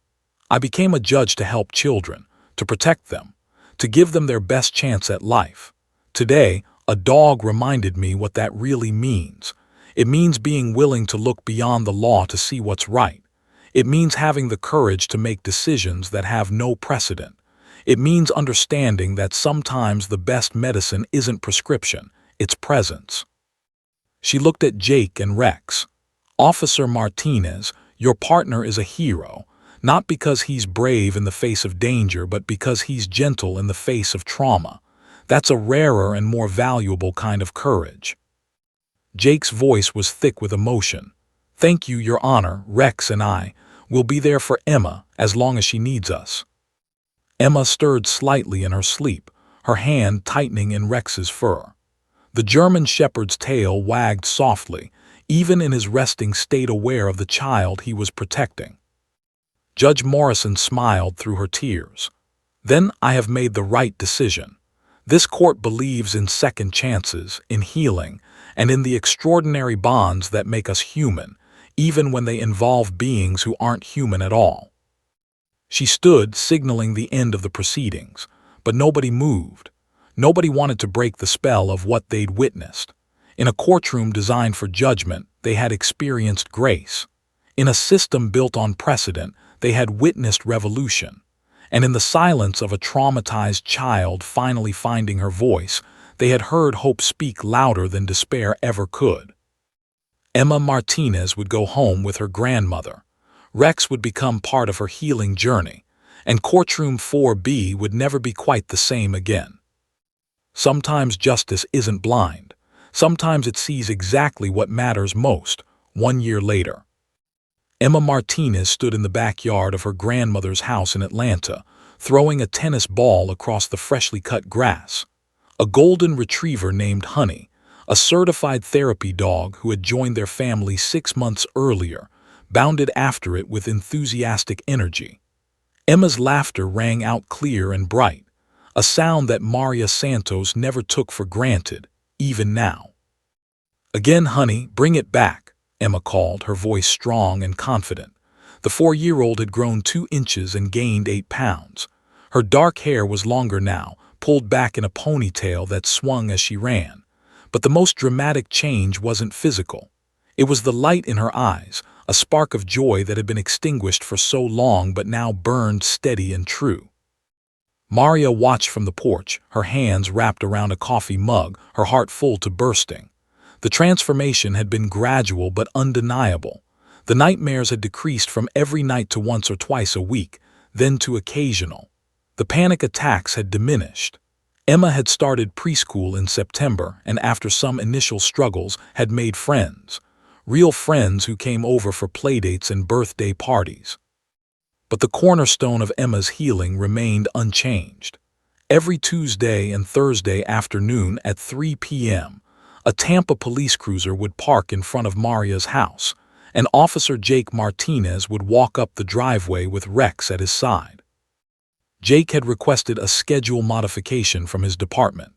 "I became a judge to help children, to protect them, to give them their best chance at life. Today, a dog reminded me what that really means. It means being willing to look beyond the law to see what's right. It means having the courage to make decisions that have no precedent. It means understanding that sometimes the best medicine isn't prescription, it's presence." She looked at Jake and Rex. "Officer Martinez, your partner is a hero, not because he's brave in the face of danger, but because he's gentle in the face of trauma. That's a rarer and more valuable kind of courage." Jake's voice was thick with emotion. "Thank you, Your Honor. Rex and I will be there for Emma as long as she needs us." Emma stirred slightly in her sleep, her hand tightening in Rex's fur. The German shepherd's tail wagged softly, even in his resting state aware of the child he was protecting. Judge Morrison smiled through her tears. "Then I have made the right decision. This court believes in second chances, in healing, and in the extraordinary bonds that make us human, even when they involve beings who aren't human at all." She stood, signaling the end of the proceedings, but nobody moved. Nobody wanted to break the spell of what they'd witnessed. In a courtroom designed for judgment, they had experienced grace. In a system built on precedent, they had witnessed revolution. And in the silence of a traumatized child finally finding her voice, they had heard hope speak louder than despair ever could. Emma Martinez would go home with her grandmother. Rex would become part of her healing journey, and Courtroom 4B would never be quite the same again. Sometimes justice isn't blind. Sometimes it sees exactly what matters most. 1 year later, Emma Martinez stood in the backyard of her grandmother's house in Atlanta, throwing a tennis ball across the freshly cut grass. A golden retriever named Honey, a certified therapy dog who had joined their family 6 months earlier, bounded after it with enthusiastic energy. Emma's laughter rang out clear and bright, a sound that Maria Santos never took for granted, even now. "Again, Honey, bring it back," Emma called, her voice strong and confident. The 4-year-old had grown 2 inches and gained 8 pounds. Her dark hair was longer now, pulled back in a ponytail that swung as she ran. But the most dramatic change wasn't physical. It was the light in her eyes, a spark of joy that had been extinguished for so long but now burned steady and true. Maria watched from the porch, her hands wrapped around a coffee mug, her heart full to bursting. The transformation had been gradual but undeniable. The nightmares had decreased from every night to once or twice a week, then to occasional. The panic attacks had diminished. Emma had started preschool in September and after some initial struggles had made friends, real friends who came over for playdates and birthday parties. But the cornerstone of Emma's healing remained unchanged. Every Tuesday and Thursday afternoon at 3 p.m., a Tampa police cruiser would park in front of Maria's house, and Officer Jake Martinez would walk up the driveway with Rex at his side. Jake had requested a schedule modification from his department,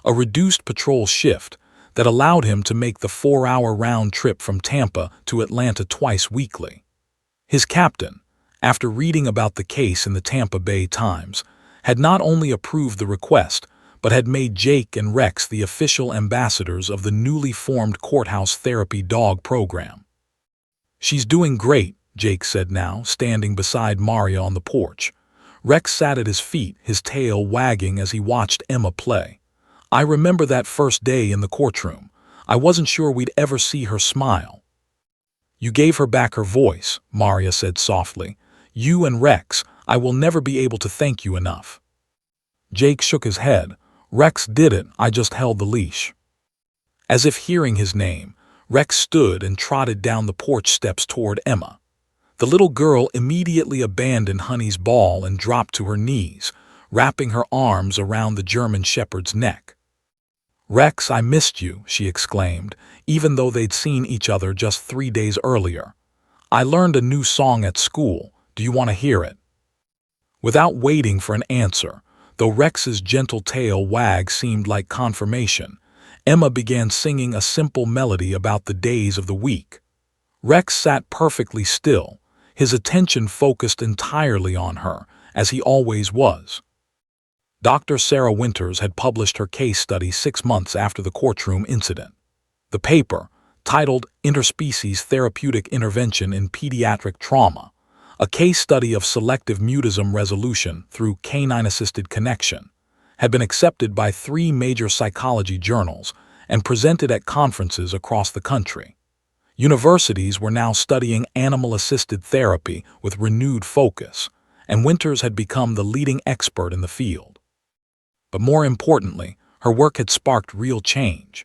a reduced patrol shift that allowed him to make the 4-hour round trip from Tampa to Atlanta twice weekly. His captain, after reading about the case in the Tampa Bay Times, had not only approved the request, but had made Jake and Rex the official ambassadors of the newly formed courthouse therapy dog program. "She's doing great," Jake said now, standing beside Maria on the porch. Rex sat at his feet, his tail wagging as he watched Emma play. "I remember that first day in the courtroom. I wasn't sure we'd ever see her smile." "You gave her back her voice," Maria said softly. "You and Rex, I will never be able to thank you enough." Jake shook his head. "Rex did it, I just held the leash." As if hearing his name, Rex stood and trotted down the porch steps toward Emma. The little girl immediately abandoned Honey's ball and dropped to her knees, wrapping her arms around the German shepherd's neck. "Rex, I missed you," she exclaimed, even though they'd seen each other just 3 days earlier. "I learned a new song at school. Do you want to hear it?" Without waiting for an answer, though Rex's gentle tail wag seemed like confirmation, Emma began singing a simple melody about the days of the week. Rex sat perfectly still, his attention focused entirely on her, as he always was. Dr. Sarah Winters had published her case study 6 months after the courtroom incident. The paper, titled Interspecies Therapeutic Intervention in Pediatric Trauma, a case study of selective mutism resolution through canine-assisted connection, had been accepted by 3 major psychology journals and presented at conferences across the country. Universities were now studying animal-assisted therapy with renewed focus, and Winters had become the leading expert in the field. But more importantly, her work had sparked real change.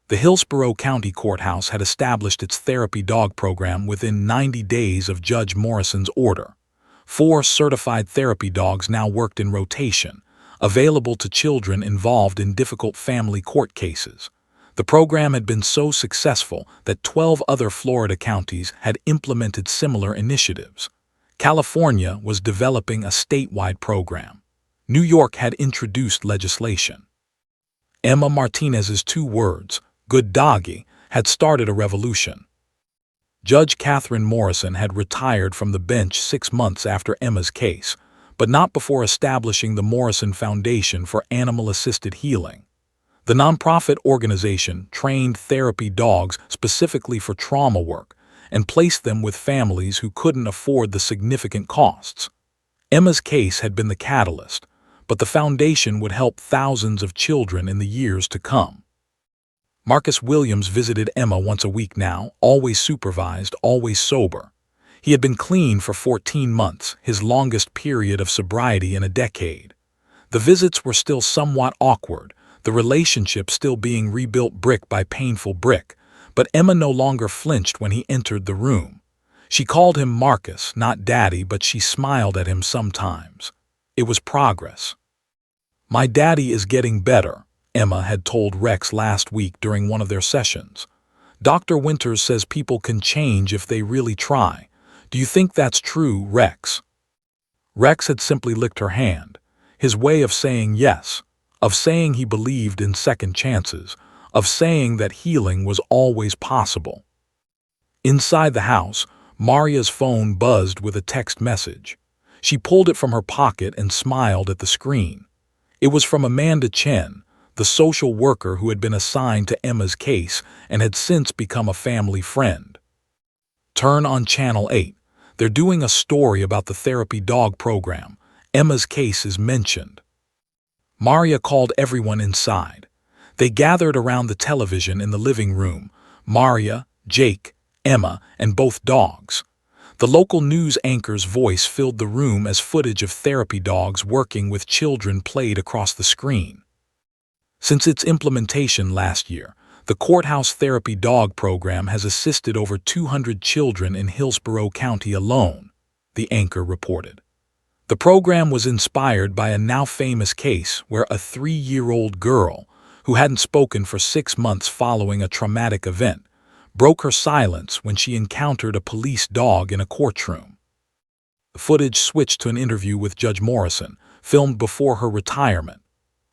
The Hillsborough County Courthouse had established its therapy dog program within 90 days of Judge Morrison's order. 4 certified therapy dogs now worked in rotation, available to children involved in difficult family court cases. The program had been so successful that 12 other Florida counties had implemented similar initiatives. California was developing a statewide program. New York had introduced legislation. Emma Martinez's 2 words, "good doggy," had started a revolution. Judge Catherine Morrison had retired from the bench 6 months after Emma's case, but not before establishing the Morrison Foundation for Animal-Assisted Healing. The nonprofit organization trained therapy dogs specifically for trauma work and placed them with families who couldn't afford the significant costs. Emma's case had been the catalyst, but the foundation would help thousands of children in the years to come. Marcus Williams visited Emma once a week now, always supervised, always sober. He had been clean for 14 months, his longest period of sobriety in a decade. The visits were still somewhat awkward, the relationship still being rebuilt brick by painful brick, but Emma no longer flinched when he entered the room. She called him Marcus, not Daddy, but she smiled at him sometimes. It was progress. "My daddy is getting better," Emma had told Rex last week during one of their sessions. "Dr. Winters says people can change if they really try. Do you think that's true, Rex?" Rex had simply licked her hand, his way of saying yes, of saying he believed in second chances, of saying that healing was always possible. Inside the house, Maria's phone buzzed with a text message. She pulled it from her pocket and smiled at the screen. It was from Amanda Chen, the social worker who had been assigned to Emma's case and had since become a family friend. "Turn on Channel 8. They're doing a story about the therapy dog program. Emma's case is mentioned." Maria called everyone inside. They gathered around the television in the living room, Maria, Jake, Emma, and both dogs. The local news anchor's voice filled the room as footage of therapy dogs working with children played across the screen. Since its implementation last year, the Courthouse Therapy Dog Program has assisted over 200 children in Hillsborough County alone, the anchor reported. The program was inspired by a now famous case where a 3-year-old girl, who hadn't spoken for 6 months following a traumatic event, broke her silence when she encountered a police dog in a courtroom. The footage switched to an interview with Judge Morrison, filmed before her retirement.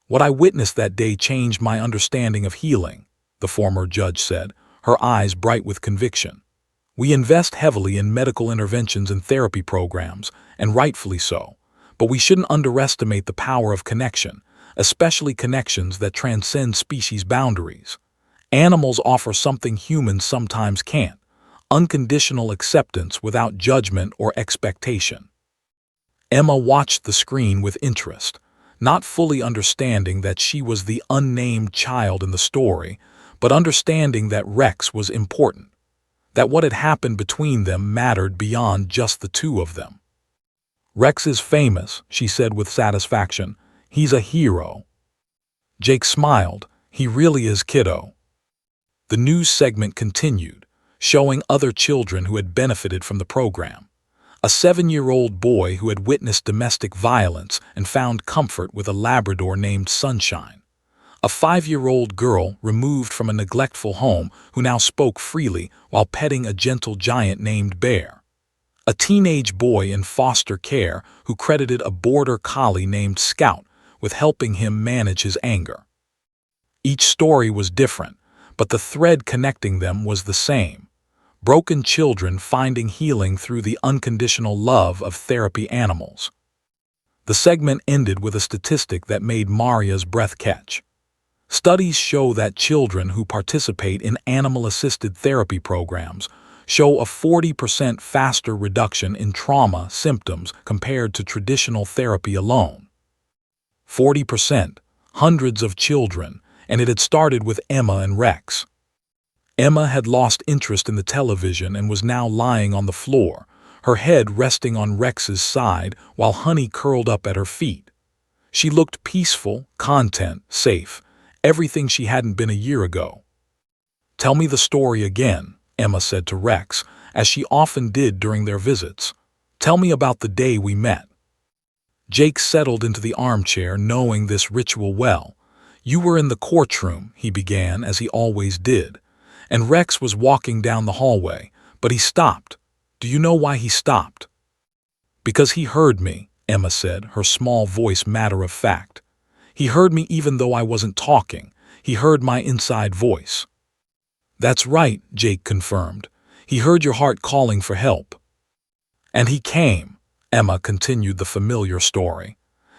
"What I witnessed that day changed my understanding of healing," the former judge said, her eyes bright with conviction. "We invest heavily in medical interventions and therapy programs, and rightfully so, but we shouldn't underestimate the power of connection, especially connections that transcend species boundaries. Animals offer something humans sometimes can't: unconditional acceptance without judgment or expectation." Emma watched the screen with interest, not fully understanding that she was the unnamed child in the story, but understanding that Rex was important, that what had happened between them mattered beyond just the two of them. "Rex is famous," she said with satisfaction. "He's a hero." Jake smiled. "He really is, kiddo." The news segment continued, showing other children who had benefited from the program. A 7-year-old boy who had witnessed domestic violence and found comfort with a Labrador named Sunshine. A 5-year-old girl removed from a neglectful home who now spoke freely while petting a gentle giant named Bear. A teenage boy in foster care who credited a border collie named Scout with helping him manage his anger. Each story was different, but the thread connecting them was the same: broken children finding healing through the unconditional love of therapy animals. The segment ended with a statistic that made Maria's breath catch. Studies show that children who participate in animal-assisted therapy programs show a 40% faster reduction in trauma symptoms compared to traditional therapy alone. 40%, hundreds of children, and it had started with Emma and Rex. Emma had lost interest in the television and was now lying on the floor, her head resting on Rex's side while Honey curled up at her feet. She looked peaceful, content, safe, everything she hadn't been a year ago. "Tell me the story again," Emma said to Rex, as she often did during their visits. "Tell me about the day we met." Jake settled into the armchair, knowing this ritual well. "You were in the courtroom," he began, as he always did, and Rex was walking down the hallway, but he stopped. "Do you know why he stopped?" "Because he heard me," Emma said, her small voice matter of fact. "He heard me even though I wasn't talking. He heard my inside voice." "That's right," Jake confirmed. "He heard your heart calling for help." "And he came," Emma continued the familiar story.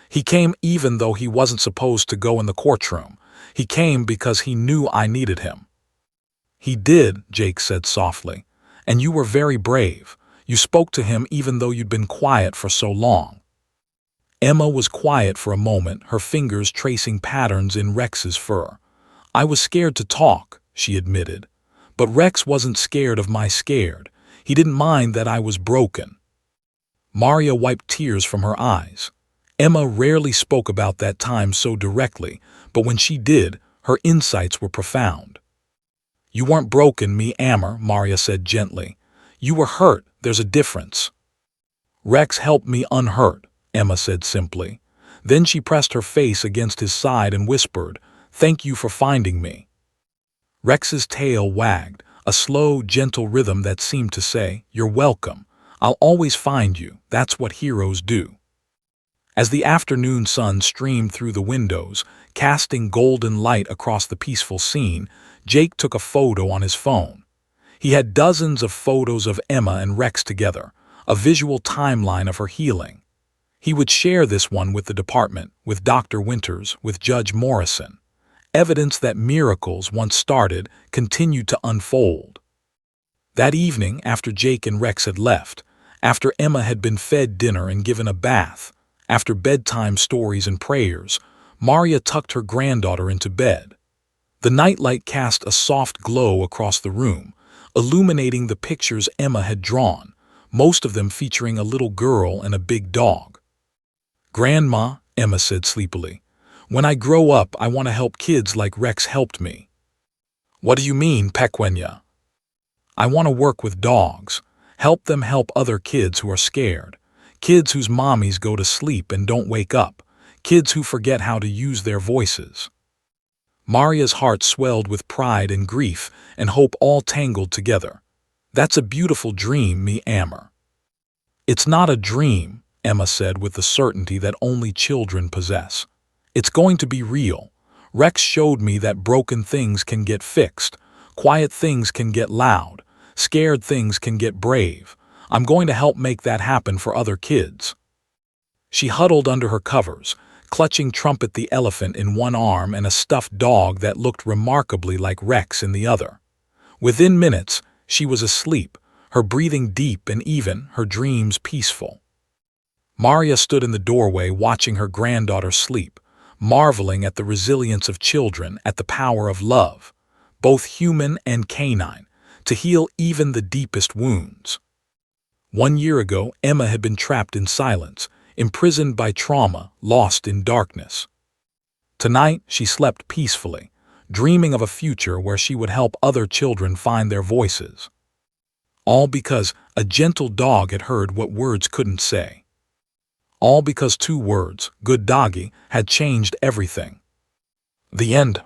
"He came even though he wasn't supposed to go in the courtroom. He came because he knew I needed him." "He did," Jake said softly. "And you were very brave. You spoke to him even though you'd been quiet for so long." Emma was quiet for a moment, her fingers tracing patterns in Rex's fur. "I was scared to talk," she admitted. "But Rex wasn't scared of my scared. He didn't mind that I was broken." Maria wiped tears from her eyes. Emma rarely spoke about that time so directly, but when she did, her insights were profound. "You weren't broken, me Amber," Maria said gently. "You were hurt. There's a difference." "Rex helped me unhurt," Emma said simply. Then she pressed her face against his side and whispered, "Thank you for finding me." Rex's tail wagged, a slow, gentle rhythm that seemed to say, "You're welcome. I'll always find you. That's what heroes do." As the afternoon sun streamed through the windows, casting golden light across the peaceful scene, Jake took a photo on his phone. He had dozens of photos of Emma and Rex together, a visual timeline of her healing. He would share this one with the department, with Dr. Winters, with Judge Morrison. Evidence that miracles, once started, continued to unfold. That evening, after Jake and Rex had left, after Emma had been fed dinner and given a bath, after bedtime stories and prayers, Maria tucked her granddaughter into bed. The nightlight cast a soft glow across the room, illuminating the pictures Emma had drawn, most of them featuring a little girl and a big dog. "Grandma," Emma said sleepily, When I grow up, I want to help kids like Rex helped me. What do you mean, Pequena? I want to work with dogs, help them help other kids who are scared, kids whose mommies go to sleep and don't wake up, kids who forget how to use their voices. Maria's heart swelled with pride and grief and hope all tangled together. That's a beautiful dream, me Amber. It's not a dream, Emma said with the certainty that only children possess. It's going to be real. Rex showed me that broken things can get fixed, quiet things can get loud, scared things can get brave. I'm going to help make that happen for other kids. She huddled under her covers, clutching Trumpet the elephant in one arm and a stuffed dog that looked remarkably like Rex in the other. Within minutes, she was asleep, her breathing deep and even, her dreams peaceful. Maria stood in the doorway watching her granddaughter sleep, marveling at the resilience of children, at the power of love, both human and canine, to heal even the deepest wounds. 1 year ago, Emma had been trapped in silence, imprisoned by trauma, lost in darkness. Tonight, she slept peacefully, dreaming of a future where she would help other children find their voices. All because a gentle dog had heard what words couldn't say. All because 2 words, good doggy, had changed everything. The end.